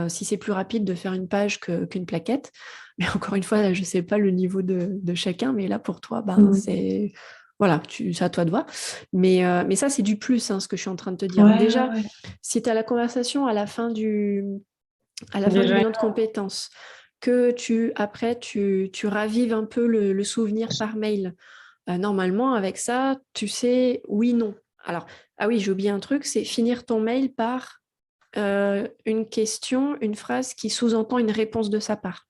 Si c'est plus rapide de faire une page qu'une plaquette. Mais encore une fois, là, je ne sais pas le niveau de chacun, mais là, pour toi, c'est... Voilà, c'est à toi de voir. Mais ça, c'est du plus, hein, ce que je suis en train de te dire. Déjà, si tu as la conversation à la fin du bilan de compétences, que après, tu ravives un peu le souvenir par mail, normalement, avec ça, tu sais, oui, non. Alors, ah oui, j'ai oublié un truc, c'est finir ton mail par une question, une phrase qui sous-entend une réponse de sa part.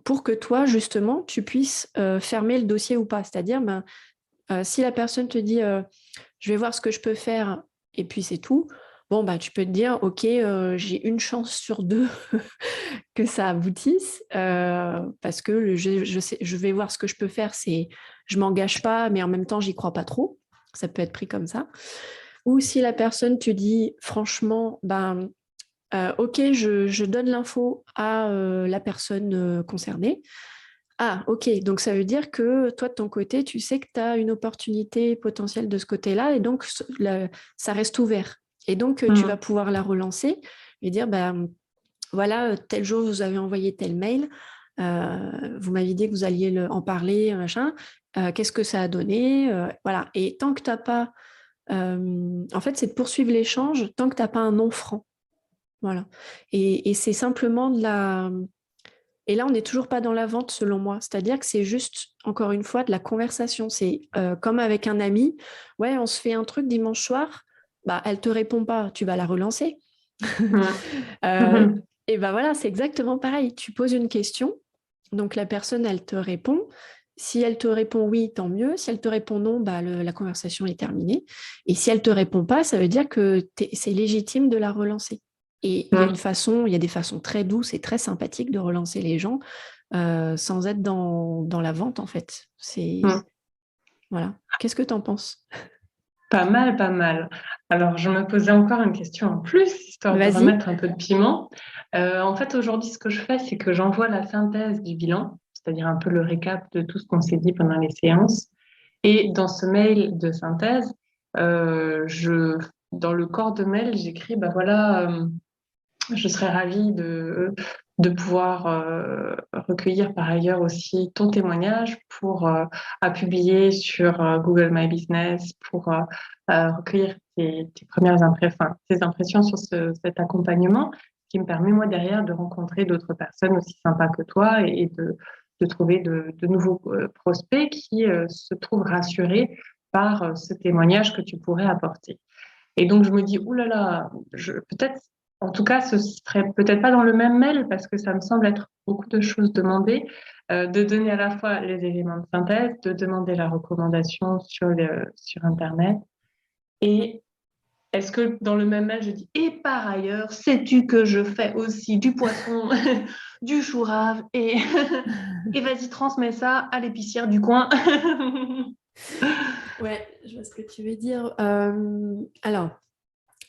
Pour que toi, justement, tu puisses fermer le dossier ou pas. C'est-à-dire, si la personne te dit « je vais voir ce que je peux faire » et puis c'est tout, bon, bah, tu peux te dire, OK, j'ai une chance sur deux que ça aboutisse, parce que je vais voir ce que je peux faire, c'est je m'engage pas, mais en même temps, j'y crois pas trop. Ça peut être pris comme ça. Ou si la personne te dit, franchement, ben, OK, je donne l'info à la personne concernée. Ah, OK, donc ça veut dire que toi, de ton côté, tu sais que tu as une opportunité potentielle de ce côté-là, et donc ça reste ouvert. Et donc, tu vas Mhm. pouvoir la relancer et dire, bah, voilà, tel jour, vous avez envoyé tel mail, vous m'aviez dit que vous alliez en parler, machin, qu'est-ce que ça a donné, voilà. Et tant que tu n'as pas... en fait, c'est de poursuivre l'échange tant que tu n'as pas un non franc. Voilà. Et c'est simplement de la... Et là, on n'est toujours pas dans la vente, selon moi. C'est-à-dire que c'est juste, encore une fois, de la conversation. C'est comme avec un ami. Ouais, on se fait un truc dimanche soir. Bah, elle te répond pas. Tu vas la relancer. Mhm. Euh, Mhm. et ben voilà, c'est exactement pareil. Tu poses une question. Donc, la personne, elle te répond. Si elle te répond oui, tant mieux. Si elle te répond non, bah, la conversation est terminée. Et si elle te répond pas, ça veut dire que c'est légitime de la relancer. Et il y a il y a des façons très douces et très sympathiques de relancer les gens sans être dans la vente, en fait. Mhm. Voilà. Qu'est-ce que tu en penses? Pas mal, pas mal. Alors, je me posais encore une question en plus, histoire de Vas-y. remettre un peu de piment. En fait, aujourd'hui, ce que je fais, c'est que j'envoie la synthèse du bilan, c'est-à-dire un peu le récap de tout ce qu'on s'est dit pendant les séances. Et dans ce mail de synthèse, dans le corps de mail, j'écris, bah voilà, je serais ravie de pouvoir recueillir par ailleurs aussi ton témoignage à publier sur Google My Business pour recueillir tes premières impressions, tes impressions sur cet accompagnement qui me permet moi derrière de rencontrer d'autres personnes aussi sympas que toi et de trouver de nouveaux prospects qui se trouvent rassurés par ce témoignage que tu pourrais apporter. Et donc, je me dis, oulala, peut-être, en tout cas, ce serait peut-être pas dans le même mail parce que ça me semble être beaucoup de choses demandées, de donner à la fois les éléments de synthèse, de demander la recommandation sur Internet. Et est-ce que dans le même mail, je dis, et par ailleurs, sais-tu que je fais aussi du poisson, du chou rave et vas-y, transmets ça à l'épicière du coin. Ouais, je vois ce que tu veux dire. Alors,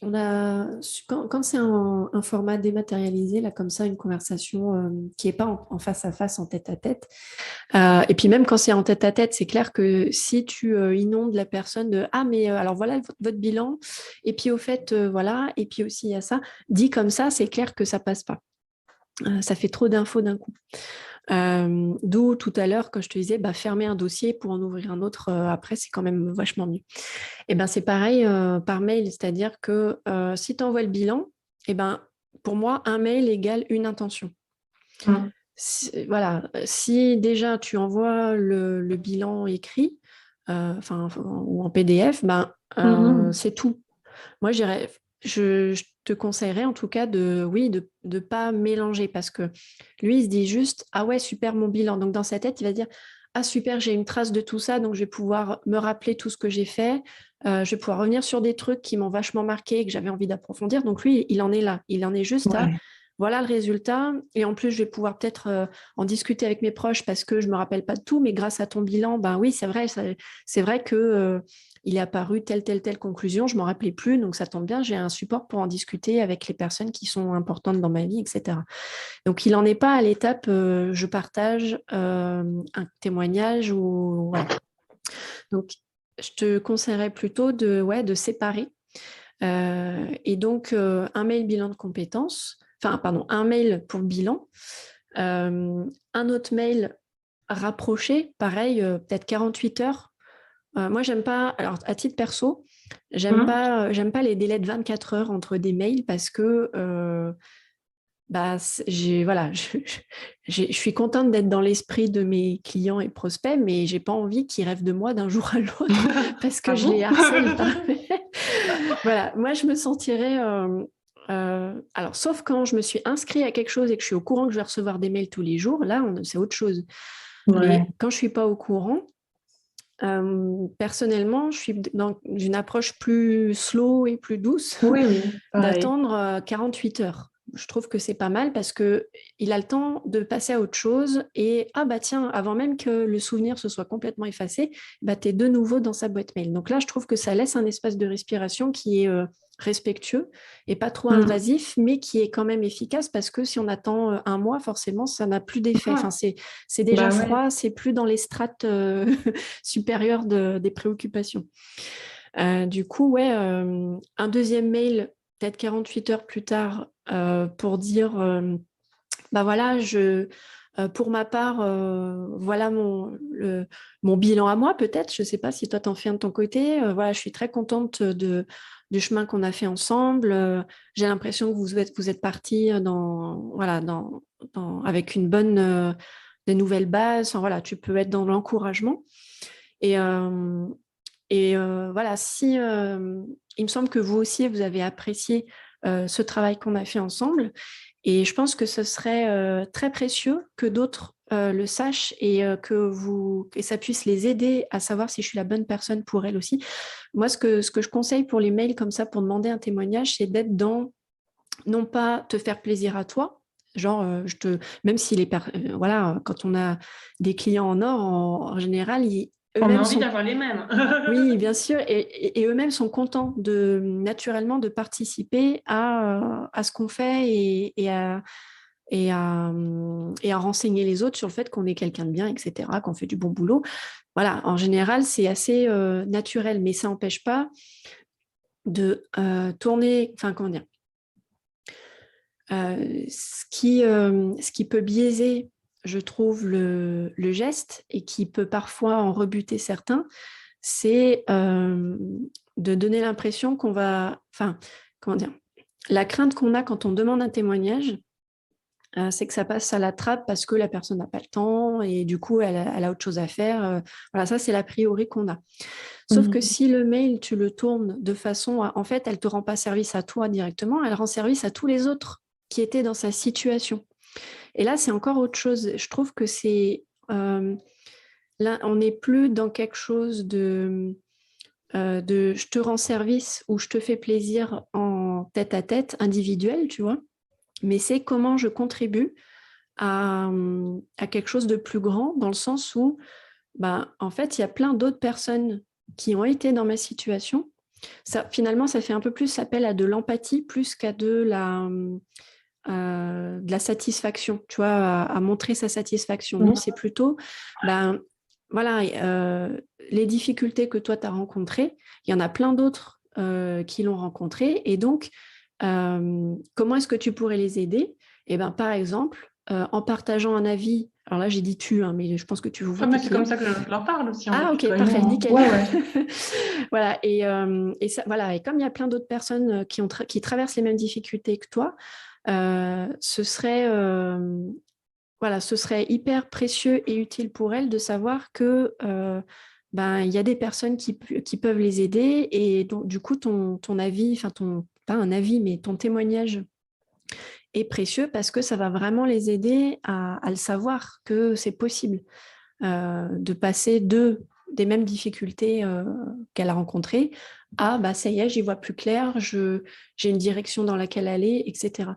quand c'est un format dématérialisé, là, comme ça, une conversation qui n'est pas en face à face, en tête à tête. Et puis même quand c'est en tête à tête, c'est clair que si tu inondes la personne de ah mais alors voilà votre bilan, et puis au fait voilà, et puis aussi il y a ça, dit comme ça, c'est clair que ça passe pas. Ça fait trop d'infos d'un coup. D'où tout à l'heure, quand je te disais, bah, fermer un dossier pour en ouvrir un autre après, c'est quand même vachement mieux. Et ben c'est pareil par mail, c'est-à-dire que si tu envoies le bilan, et ben pour moi, un mail égale une intention. Voilà, si déjà tu envoies le bilan écrit, ou en PDF, ben, Mhm. c'est tout. Moi, je te conseillerais en tout cas oui, de pas mélanger parce que lui, il se dit juste, ah ouais, super mon bilan. Donc dans sa tête, il va dire, ah super, j'ai une trace de tout ça, donc je vais pouvoir me rappeler tout ce que j'ai fait. Je vais pouvoir revenir sur des trucs qui m'ont vachement marqué et que j'avais envie d'approfondir. Donc lui, il en est là. Il en est juste à, Ouais. voilà le résultat. Et en plus, je vais pouvoir peut-être en discuter avec mes proches parce que je me rappelle pas de tout, mais grâce à ton bilan, ben oui, c'est vrai, c'est vrai que il est apparu telle conclusion, je m'en rappelais plus, donc ça tombe bien, j'ai un support pour en discuter avec les personnes qui sont importantes dans ma vie, etc. Donc il n'en est pas à l'étape je partage un témoignage ou voilà. Donc je te conseillerais plutôt de séparer. Et donc un mail bilan de compétences, enfin pardon, un mail pour le bilan, un autre mail rapproché, pareil, peut-être 48 heures. Moi, j'aime pas, alors à titre perso, Mhm. j'aime pas les délais de 24 heures entre des mails parce que bah, voilà, je suis contente d'être dans l'esprit de mes clients et prospects, mais j'ai pas envie qu'ils rêvent de moi d'un jour à l'autre parce que Ah je les bon? harcèle par mail. Voilà, moi, je me sentirais. Alors, sauf quand je me suis inscrite à quelque chose et que je suis au courant que je vais recevoir des mails tous les jours, là, c'est autre chose. Ouais. Mais quand je suis pas au courant, Personnellement, je suis dans une approche plus slow et plus douce Oui, oui, pareil. d'attendre 48 heures. Je trouve que c'est pas mal parce qu'il a le temps de passer à autre chose et ah bah tiens, avant même que le souvenir se soit complètement effacé, bah, tu es de nouveau dans sa boîte mail. Donc là, je trouve que ça laisse un espace de respiration qui est respectueux et pas trop Mm. invasif, mais qui est quand même efficace parce que si on attend un mois, forcément, ça n'a plus d'effet. Ah, Enfin, c'est déjà bah ouais. froid, c'est plus dans les strates supérieures des préoccupations. Du coup, ouais, un deuxième mail, peut-être 48 heures plus tard, pour dire, bah voilà, pour ma part, voilà mon bilan à moi, peut-être. Je ne sais pas si toi, t'en fais un de ton côté. Voilà, je suis très contente du chemin qu'on a fait ensemble. J'ai l'impression que vous êtes partis voilà, avec une bonne, des nouvelles bases. Enfin, voilà, tu peux être dans l'encouragement. Et, voilà, si il me semble que vous aussi, vous avez apprécié ce travail qu'on a fait ensemble. Et je pense que ce serait très précieux que d'autres le sachent et que ça puisse les aider à savoir si je suis la bonne personne pour elles aussi. Moi, ce que je conseille pour les mails comme ça, pour demander un témoignage, c'est d'être dans, non pas te faire plaisir à toi, genre, même si voilà, quand on a des clients en or, en général, On a eux-mêmes envie sont. d'avoir les mêmes. Oui, bien sûr, et eux-mêmes sont contents naturellement de participer à ce qu'on fait et à renseigner les autres sur le fait qu'on est quelqu'un de bien, etc., qu'on fait du bon boulot. Voilà, en général, c'est assez naturel, mais ça n'empêche pas de tourner, enfin, comment dire, ce qui peut biaiser, je trouve, le geste et qui peut parfois en rebuter certains, c'est de donner l'impression qu'on va... Enfin, comment dire, la crainte qu'on a quand on demande un témoignage, c'est que ça passe à la trappe parce que la personne n'a pas le temps et du coup, elle a autre chose à faire. Voilà, ça, c'est l'a priori qu'on a. Sauf que Mm. si le mail, tu le tournes de façon à... En fait, elle ne te rend pas service à toi directement, elle rend service à tous les autres qui étaient dans sa situation. Et là, c'est encore autre chose. Je trouve que c'est... là, on n'est plus dans quelque chose de je te rends service ou je te fais plaisir en tête à tête, individuel, tu vois. Mais c'est comment je contribue à quelque chose de plus grand, dans le sens où, bah, en fait, il y a plein d'autres personnes qui ont été dans ma situation. Ça, finalement, ça fait un peu plus appel à de l'empathie plus qu'à de la satisfaction, tu vois, à montrer sa satisfaction. Non, c'est plutôt, ben, voilà, les difficultés que toi, tu as rencontrées, il y en a plein d'autres qui l'ont rencontré. Et donc, comment est-ce que tu pourrais les aider? Eh ben, par exemple, en partageant un avis, alors là, j'ai dit tu, hein, mais je pense que tu vois Ah, mais qui c'est qui comme est. ça que je leur parle aussi, on peut Ah, ok, tutoyer, parfait, hein. nickel. Ouais, ouais. Voilà, et comme il y a plein d'autres personnes qui traversent les mêmes difficultés que toi, ce serait, voilà, ce serait hyper précieux et utile pour elles de savoir que ben, il y a des personnes qui peuvent les aider et donc, du coup, ton avis, enfin, pas un avis, mais ton témoignage est précieux parce que ça va vraiment les aider à le savoir que c'est possible de passer des mêmes difficultés qu'elle a rencontrées à bah, ça y est, j'y vois plus clair, j'ai une direction dans laquelle aller, etc.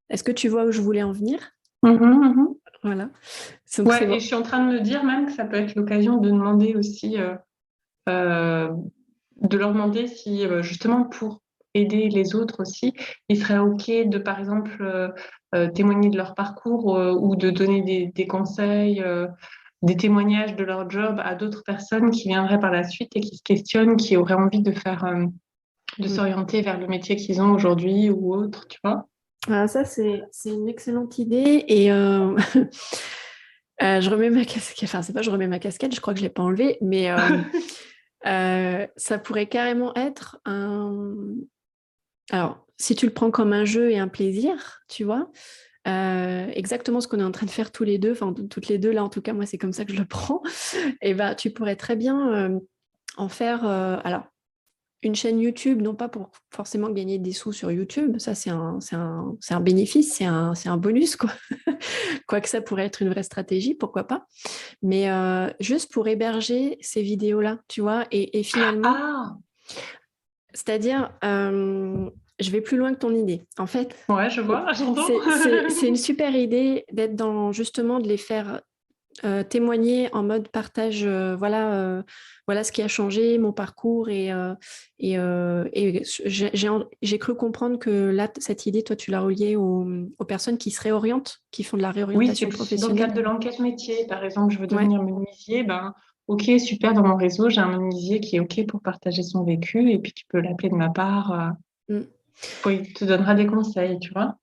Est-ce que tu vois où je voulais en venir? Mhm, mhm. Voilà. Donc c'est Ouais, et bon. je suis en train de me dire même que ça peut être l'occasion de demander aussi, euh, de leur demander si justement pour aider les autres aussi, il serait OK de, par exemple, témoigner de leur parcours ou de donner des conseils, des témoignages de leur job à d'autres personnes qui viendraient par la suite et qui se questionnent, qui auraient envie de faire, de Mm. s'orienter vers le métier qu'ils ont aujourd'hui ou autre, tu vois. Voilà, ça, c'est une excellente idée. Et je remets ma casquette. Enfin, c'est pas je remets ma casquette, je crois que je ne l'ai pas enlevée, mais ça pourrait carrément être un. Alors, si tu le prends comme un jeu et un plaisir, tu vois, exactement ce qu'on est en train de faire tous les deux, enfin toutes les deux là en tout cas, moi c'est comme ça que je le prends, et ben tu pourrais très bien en faire alors une chaîne YouTube, non pas pour forcément gagner des sous sur YouTube, ça c'est un bénéfice, c'est un bonus, quoi. Quoique ça pourrait être une vraie stratégie, pourquoi pas. Mais juste pour héberger ces vidéos-là, tu vois, et finalement, c'est-à-dire, je vais plus loin que ton idée. En fait, Ouais, je vois, j'entends. c'est une super idée d'être dans, justement, de les faire témoigner en mode partage, voilà ce qui a changé, mon parcours, et j'ai cru comprendre que là, cette idée, toi, tu l'as reliée aux personnes qui se réorientent, qui font de la Oui, réorientation c'est dans le cadre professionnelle. de l'enquête métier. Par exemple, je veux Ouais. devenir menuisier, ben, ok, super, dans mon réseau, j'ai un menuisier qui est ok pour partager son vécu, et puis tu peux l'appeler de ma part. Mm. Il te donnera des conseils, tu vois.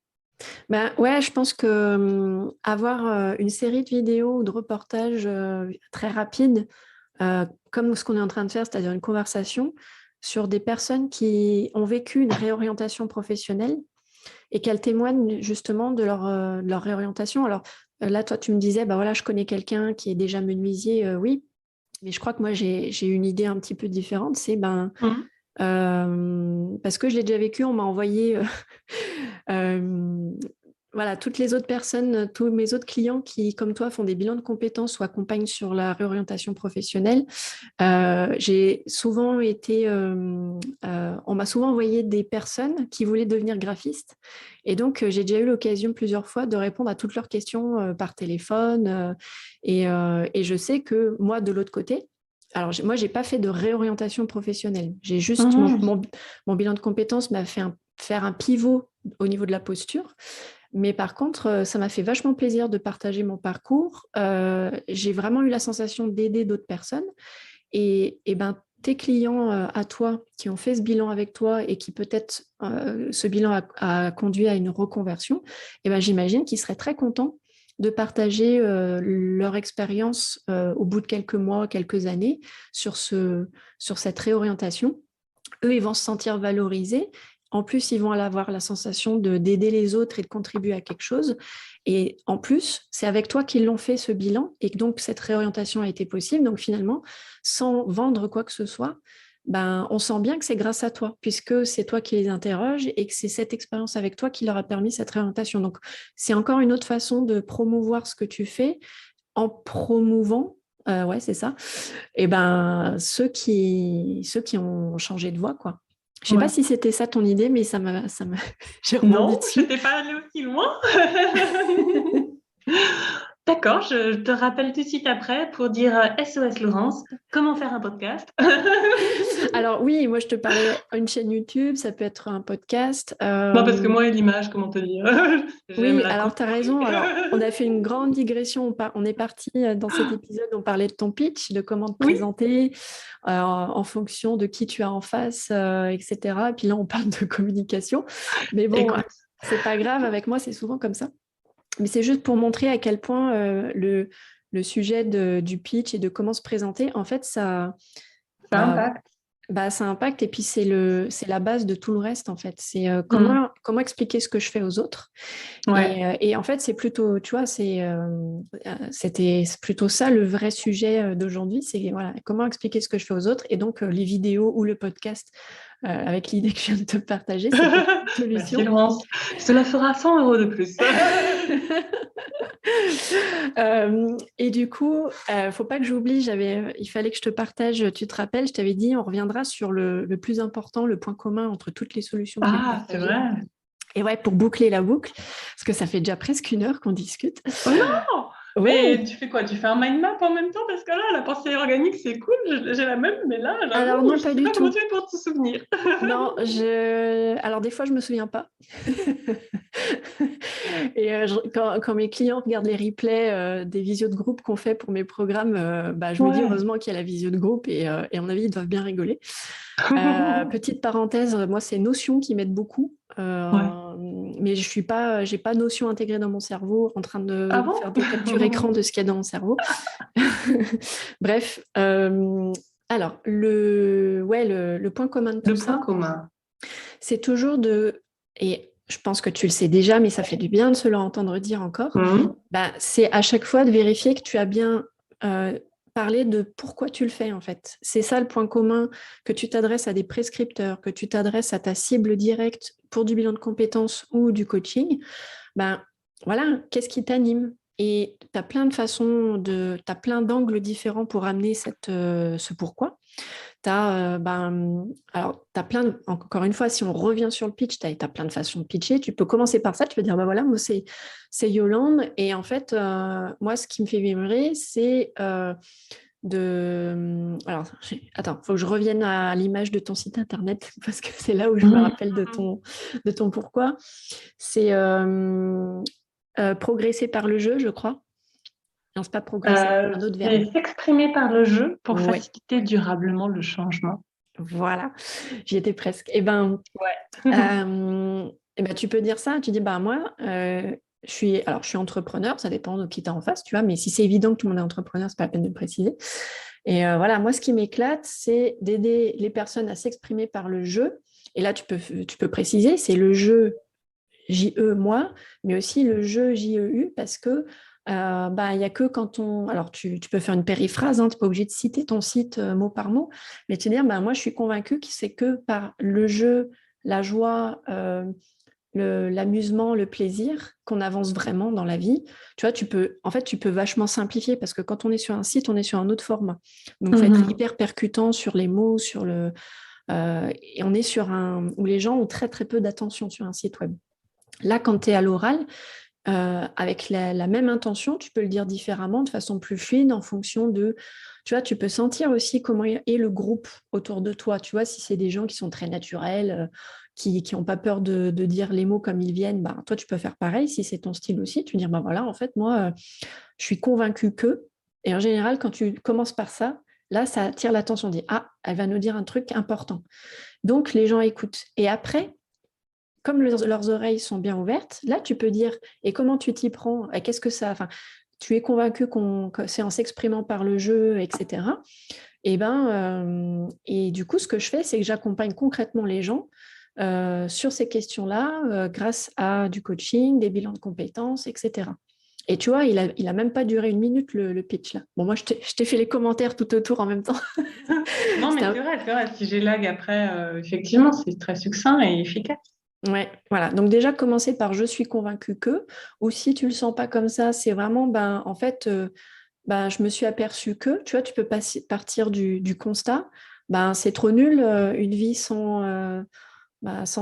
Ben, ouais, je pense que avoir une série de vidéos ou de reportages très rapides, comme ce qu'on est en train de faire, c'est-à-dire une conversation sur des personnes qui ont vécu une réorientation professionnelle et qu'elles témoignent justement de leur réorientation. Alors là, toi, tu me disais, bah voilà, je connais quelqu'un qui est déjà menuisier, oui, mais je crois que moi, j'ai une idée un petit peu différente, c'est Mhm. parce que je l'ai déjà vécu, on m'a envoyé voilà, toutes les autres personnes, tous mes autres clients qui, comme toi, font des bilans de compétences ou accompagnent sur la réorientation professionnelle. J'ai souvent été, on m'a souvent envoyé des personnes qui voulaient devenir graphistes. Et donc, j'ai déjà eu l'occasion plusieurs fois de répondre à toutes leurs questions par téléphone. Et je sais que moi, de l'autre côté, alors moi, j'ai pas fait de réorientation professionnelle. J'ai juste Mhm. mon bilan de compétences m'a fait faire un pivot au niveau de la posture. Mais par contre, ça m'a fait vachement plaisir de partager mon parcours. J'ai vraiment eu la sensation d'aider d'autres personnes. Et ben, tes clients à toi qui ont fait ce bilan avec toi et qui peut-être ce bilan a conduit à une reconversion, et ben, j'imagine qu'ils seraient très contents de partager leur expérience au bout de quelques mois, quelques années sur cette réorientation. Eux, ils vont se sentir valorisés. En plus, ils vont avoir la sensation d'aider les autres et de contribuer à quelque chose. Et en plus, c'est avec toi qu'ils l'ont fait, ce bilan, et que donc cette réorientation a été possible. Donc finalement, sans vendre quoi que ce soit, ben, on sent bien que c'est grâce à toi, puisque c'est toi qui les interroges et que c'est cette expérience avec toi qui leur a permis cette réorientation. Donc, c'est encore une autre façon de promouvoir ce que tu fais en promouvant, ouais, c'est ça, et ben, ceux qui ont changé de voie, quoi. Je sais pas Ouais. si c'était ça ton idée, mais j'ai rebondi Non, je dessus. t'ai pas allé aussi loin. D'accord, je te rappelle tout de suite après pour dire SOS Laurence, comment faire un podcast. Alors oui, moi je te parlais une chaîne YouTube, ça peut être un podcast. Non, parce que moi, l'image, comment te dire, j'aime Oui, la alors tu as raison. Alors, on colorier. a fait une grande digression. On est parti dans cet épisode, on parlait de ton pitch, de comment te Oui, présenter en fonction de qui tu as en face, etc. Et puis là, on parle de communication. Mais bon, écoute. c'est pas grave, avec moi, c'est souvent comme ça. Mais c'est juste pour montrer à quel point le sujet du pitch et de comment se présenter, en fait, Ça euh, impacte. ça impacte, et puis c'est la base de tout le reste, en fait. C'est Mm. comment expliquer ce que je fais aux autres. Ouais. Et en fait, c'est plutôt, tu vois, c'est plutôt ça le vrai sujet d'aujourd'hui, c'est voilà, comment expliquer ce que je fais aux autres. Et donc, les vidéos ou le podcast, avec l'idée que je viens de te partager, c'est peut-être une Merci solution. Laurence. Cela fera 100 € de plus. Et du coup, faut pas que j'oublie, il fallait que je te partage, tu te rappelles, je t'avais dit, on reviendra sur le plus important, le point commun entre toutes les solutions que je vais te Ah, c'est partager. vrai. Et ouais, pour boucler la boucle, parce que ça fait déjà presque 1 heure qu'on discute. Oh non! Mais Ouais, tu fais quoi? Tu fais un mind map en même temps? Parce que là, la pensée organique, c'est cool, j'ai la même, mais là, alors j'avoue, non, je pas sais du pas comment tout. tu fais pour te souvenir. Non, alors des fois, je me souviens pas. Et quand mes clients regardent les replays des visios de groupe qu'on fait pour mes programmes, bah, je me dis Ouais. heureusement qu'il y a la visio de groupe, et à mon avis, ils doivent bien rigoler. Petite parenthèse, moi, c'est Notion qui m'aide beaucoup. Ouais. Mais j'ai pas Notion intégrée dans mon cerveau en train Ah de faire bon? des captures écran de ce qu'il y a dans mon cerveau. Bref, alors le point commun de tout Le point ça, commun. c'est toujours et je pense que tu le sais déjà, mais ça fait du bien de se l'entendre dire encore, Mhm. bah, c'est à chaque fois de vérifier que tu as bien parler de pourquoi tu le fais en fait. C'est ça le point commun, que tu t'adresses à des prescripteurs, que tu t'adresses à ta cible directe pour du bilan de compétences ou du coaching. Ben voilà, qu'est-ce qui t'anime? Et tu as plein de façons, tu as plein d'angles différents pour amener ce pourquoi. Alors, encore une fois, si on revient sur le pitch, tu as plein de façons de pitcher. Tu peux commencer par ça, tu peux dire, bah voilà, moi c'est Yolande. Et en fait, moi, ce qui me fait vibrer, c'est Alors, attends, il faut que je revienne à l'image de ton site internet, parce que c'est là où je me rappelle de ton pourquoi. C'est progresser par le jeu, je crois. Non, c'est pas progresser, c'est un autre verbe. C'est s'exprimer par le jeu pour Ouais, faciliter durablement le changement. voilà, j'y étais presque. Ouais. Tu peux dire ça, tu dis, bah moi, je suis entrepreneur, ça dépend de qui tu as en face, tu vois, mais si c'est évident que tout le monde est entrepreneur, c'est pas la peine de le préciser. Et voilà, moi, ce qui m'éclate, c'est d'aider les personnes à s'exprimer par le jeu. Et là, tu peux préciser, c'est le jeu J-E, moi, mais aussi le jeu J-E-U, parce que il n'y a que quand on... Alors, tu peux faire une périphrase, hein, tu n'es pas obligé de citer ton site mot par mot, mais te dire, moi, je suis convaincue que c'est que par le jeu, la joie, l'amusement, le plaisir, qu'on avance vraiment dans la vie. Tu vois, tu peux vachement simplifier, parce que quand on est sur un site, on est sur un autre format. Donc, il faut être hyper percutant sur les mots, et on est sur où les gens ont très, très peu d'attention sur un site web. Là, quand tu es à l'oral, avec la même intention, tu peux le dire différemment, de façon plus fluide, en fonction de... Tu vois, tu peux sentir aussi comment est le groupe autour de toi. Tu vois, si c'est des gens qui sont très naturels, qui n'ont pas peur de dire les mots comme ils viennent, toi, tu peux faire pareil. Si c'est ton style aussi, tu dis, voilà, en fait, moi, je suis convaincue que... Et en général, quand tu commences par ça, là, ça attire l'attention. On dit, ah, elle va nous dire un truc important. Donc, les gens écoutent. Et après, comme leurs oreilles sont bien ouvertes, là, tu peux dire, et comment tu t'y prends? Qu'est-ce que ça... Enfin, tu es convaincu que c'est en s'exprimant par le jeu, etc. Et du coup, ce que je fais, c'est que j'accompagne concrètement les gens sur ces questions-là, grâce à du coaching, des bilans de compétences, etc. Et tu vois, il a même pas duré une minute le pitch là. Bon, moi, je t'ai fait les commentaires tout autour en même temps. Non, mais c'est vrai. Si j'ai lag après, effectivement, c'est très succinct et efficace. Ouais, voilà. Donc déjà, commencer par je suis convaincue que, ou si tu le sens pas comme ça, c'est vraiment, en fait, je me suis aperçue que, tu vois, tu peux partir du constat, c'est trop nul, une vie sans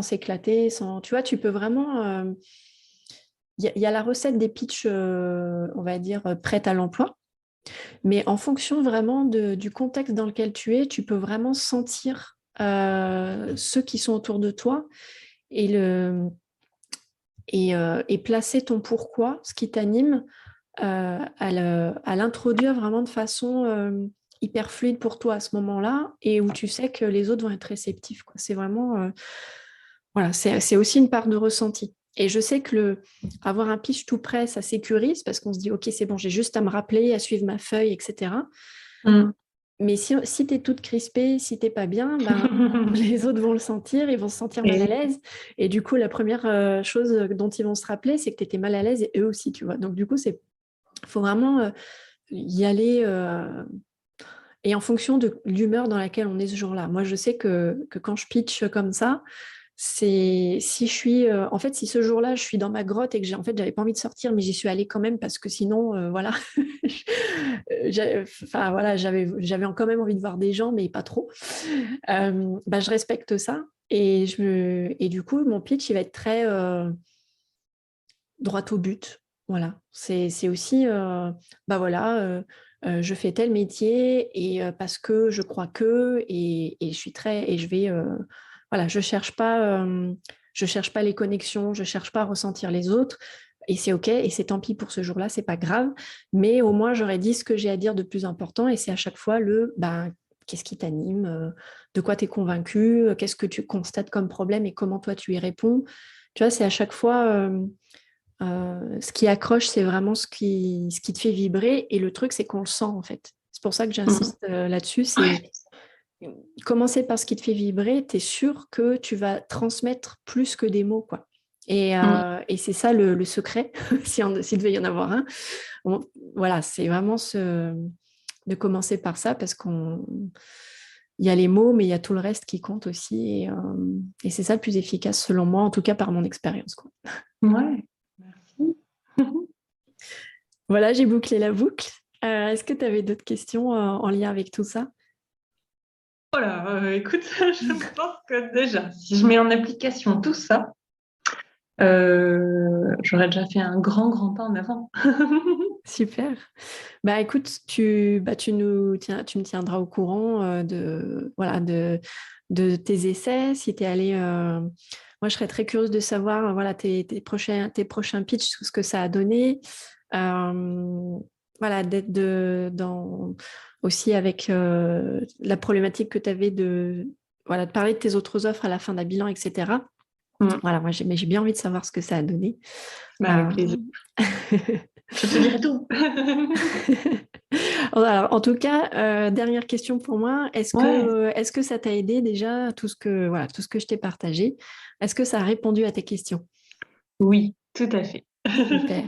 s'éclater, sans, tu vois, tu peux vraiment, y a la recette des pitchs, on va dire, prête à l'emploi, mais en fonction vraiment du contexte dans lequel tu es, tu peux vraiment sentir ceux qui sont autour de toi et et placer ton pourquoi, ce qui t'anime, à l'introduire vraiment de façon hyper fluide pour toi à ce moment-là, et où tu sais que les autres vont être réceptifs, quoi. C'est vraiment, voilà, c'est aussi une part de ressenti. Et je sais que avoir un pitch tout prêt, ça sécurise, parce qu'on se dit, OK, c'est bon, j'ai juste à me rappeler, à suivre ma feuille, etc. Mais si tu es toute crispée, si tu n'es pas bien, les autres vont le sentir, ils vont se sentir mal à l'aise. Et du coup, la première chose dont ils vont se rappeler, c'est que tu étais mal à l'aise, et eux aussi, tu vois. Donc, du coup, il faut vraiment y aller et en fonction de l'humeur dans laquelle on est ce jour-là. Moi, je sais que quand je pitch comme ça, c'est si je suis en fait, si ce jour-là je suis dans ma grotte et que j'avais pas envie de sortir, mais j'y suis allée quand même, parce que sinon voilà, enfin voilà, j'avais quand même envie de voir des gens, mais pas trop. Je respecte ça, et du coup mon pitch il va être très droit au but. Voilà, c'est aussi je fais tel métier, et parce que je crois que, et je suis très, et je vais voilà, je cherche pas les connexions, je cherche pas à ressentir les autres, et c'est OK, et c'est tant pis pour ce jour-là, c'est pas grave, mais au moins j'aurais dit ce que j'ai à dire de plus important, et c'est à chaque fois qu'est-ce qui t'anime, de quoi tu es convaincu, qu'est-ce que tu constates comme problème et comment toi tu y réponds. Tu vois, c'est à chaque fois ce qui accroche, c'est vraiment ce qui te fait vibrer, et le truc, c'est qu'on le sent en fait. C'est pour ça que j'insiste là-dessus, c'est commencer par ce qui te fait vibrer, tu es sûr que tu vas transmettre plus que des mots, quoi. Et c'est ça le secret, s'il devait y en avoir un. Bon, voilà, c'est vraiment commencer par ça parce il y a les mots, mais il y a tout le reste qui compte aussi. Et c'est ça le plus efficace selon moi, en tout cas par mon expérience, quoi. Ouais, merci. Voilà, j'ai bouclé la boucle. Est-ce que tu avais d'autres questions en lien avec tout ça? Voilà, écoute, je pense que déjà, si je mets en application tout ça, j'aurais déjà fait un grand, grand pas en avant. Super. Bah écoute, tu me tiendras au courant de tes essais. Si tu es allé, moi je serais très curieuse de savoir voilà, tes prochains pitchs, tout ce que ça a donné. Voilà, aussi avec la problématique que tu avais de parler de tes autres offres à la fin d'un bilan, etc. Voilà, moi j'ai bien envie de savoir ce que ça a donné. Avec plaisir. Je te dirai tout. Alors, en tout cas, dernière question pour moi. Est-ce que ça t'a aidé déjà, tout ce que je t'ai partagé? Est-ce que ça a répondu à tes questions? Oui, tout à fait. Super.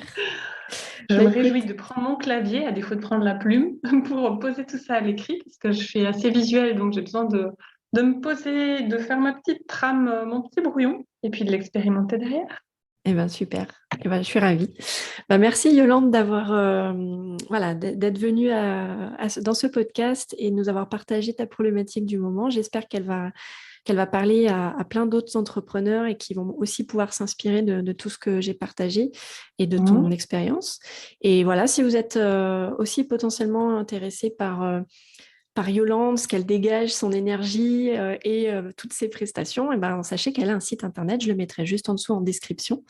Je me réjouis de prendre mon clavier, à défaut de prendre la plume, pour poser tout ça à l'écrit, parce que je suis assez visuelle, donc j'ai besoin de me poser, de faire ma petite trame, mon petit brouillon, et puis de l'expérimenter derrière. Eh bien, super. Eh ben, je suis ravie. Merci Yolande d'être venue dans ce podcast et de nous avoir partagé ta problématique du moment. J'espère qu'elle va parler à plein d'autres entrepreneurs et qui vont aussi pouvoir s'inspirer de tout ce que j'ai partagé et de ton expérience. Et voilà, si vous êtes aussi potentiellement intéressé par Yolande, ce qu'elle dégage, son énergie et toutes ses prestations, et sachez qu'elle a un site internet, je le mettrai juste en dessous en description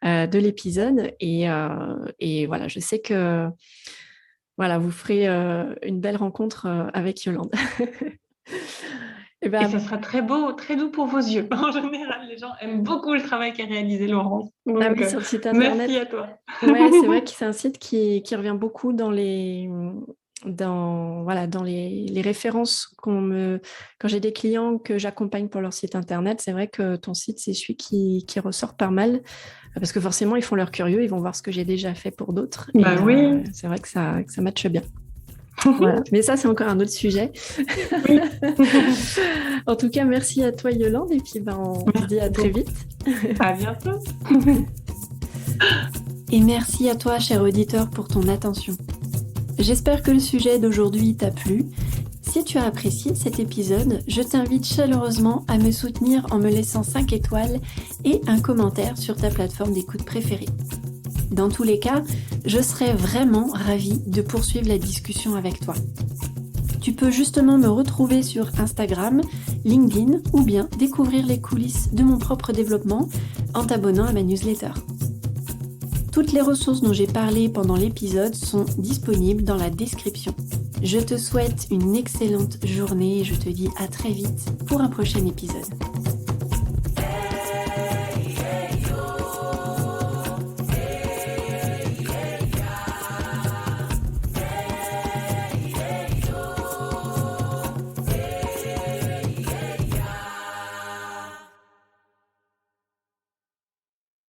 de l'épisode. Et voilà, je sais que voilà, vous ferez une belle rencontre avec Yolande. Et ça sera très beau, très doux pour vos yeux. En général, les gens aiment beaucoup le travail qu'a réalisé Laurence. Donc, sur le site internet. Merci à toi. Ouais, c'est vrai que c'est un site qui revient beaucoup dans les références quand j'ai des clients que j'accompagne pour leur site internet. C'est vrai que ton site, c'est celui qui ressort pas mal parce que forcément, ils font leur curieux, ils vont voir ce que j'ai déjà fait pour d'autres. Oui. C'est vrai que ça matche bien. Voilà. Mais ça, c'est encore un autre sujet. Oui. En tout cas, merci à toi, Yolande. Et puis, on se dit à très vite. À bientôt. Et merci à toi, cher auditeur, pour ton attention. J'espère que le sujet d'aujourd'hui t'a plu. Si tu as apprécié cet épisode, je t'invite chaleureusement à me soutenir en me laissant 5 étoiles et un commentaire sur ta plateforme d'écoute préférée. Dans tous les cas, je serais vraiment ravie de poursuivre la discussion avec toi. Tu peux justement me retrouver sur Instagram, LinkedIn ou bien découvrir les coulisses de mon propre développement en t'abonnant à ma newsletter. Toutes les ressources dont j'ai parlé pendant l'épisode sont disponibles dans la description. Je te souhaite une excellente journée et je te dis à très vite pour un prochain épisode.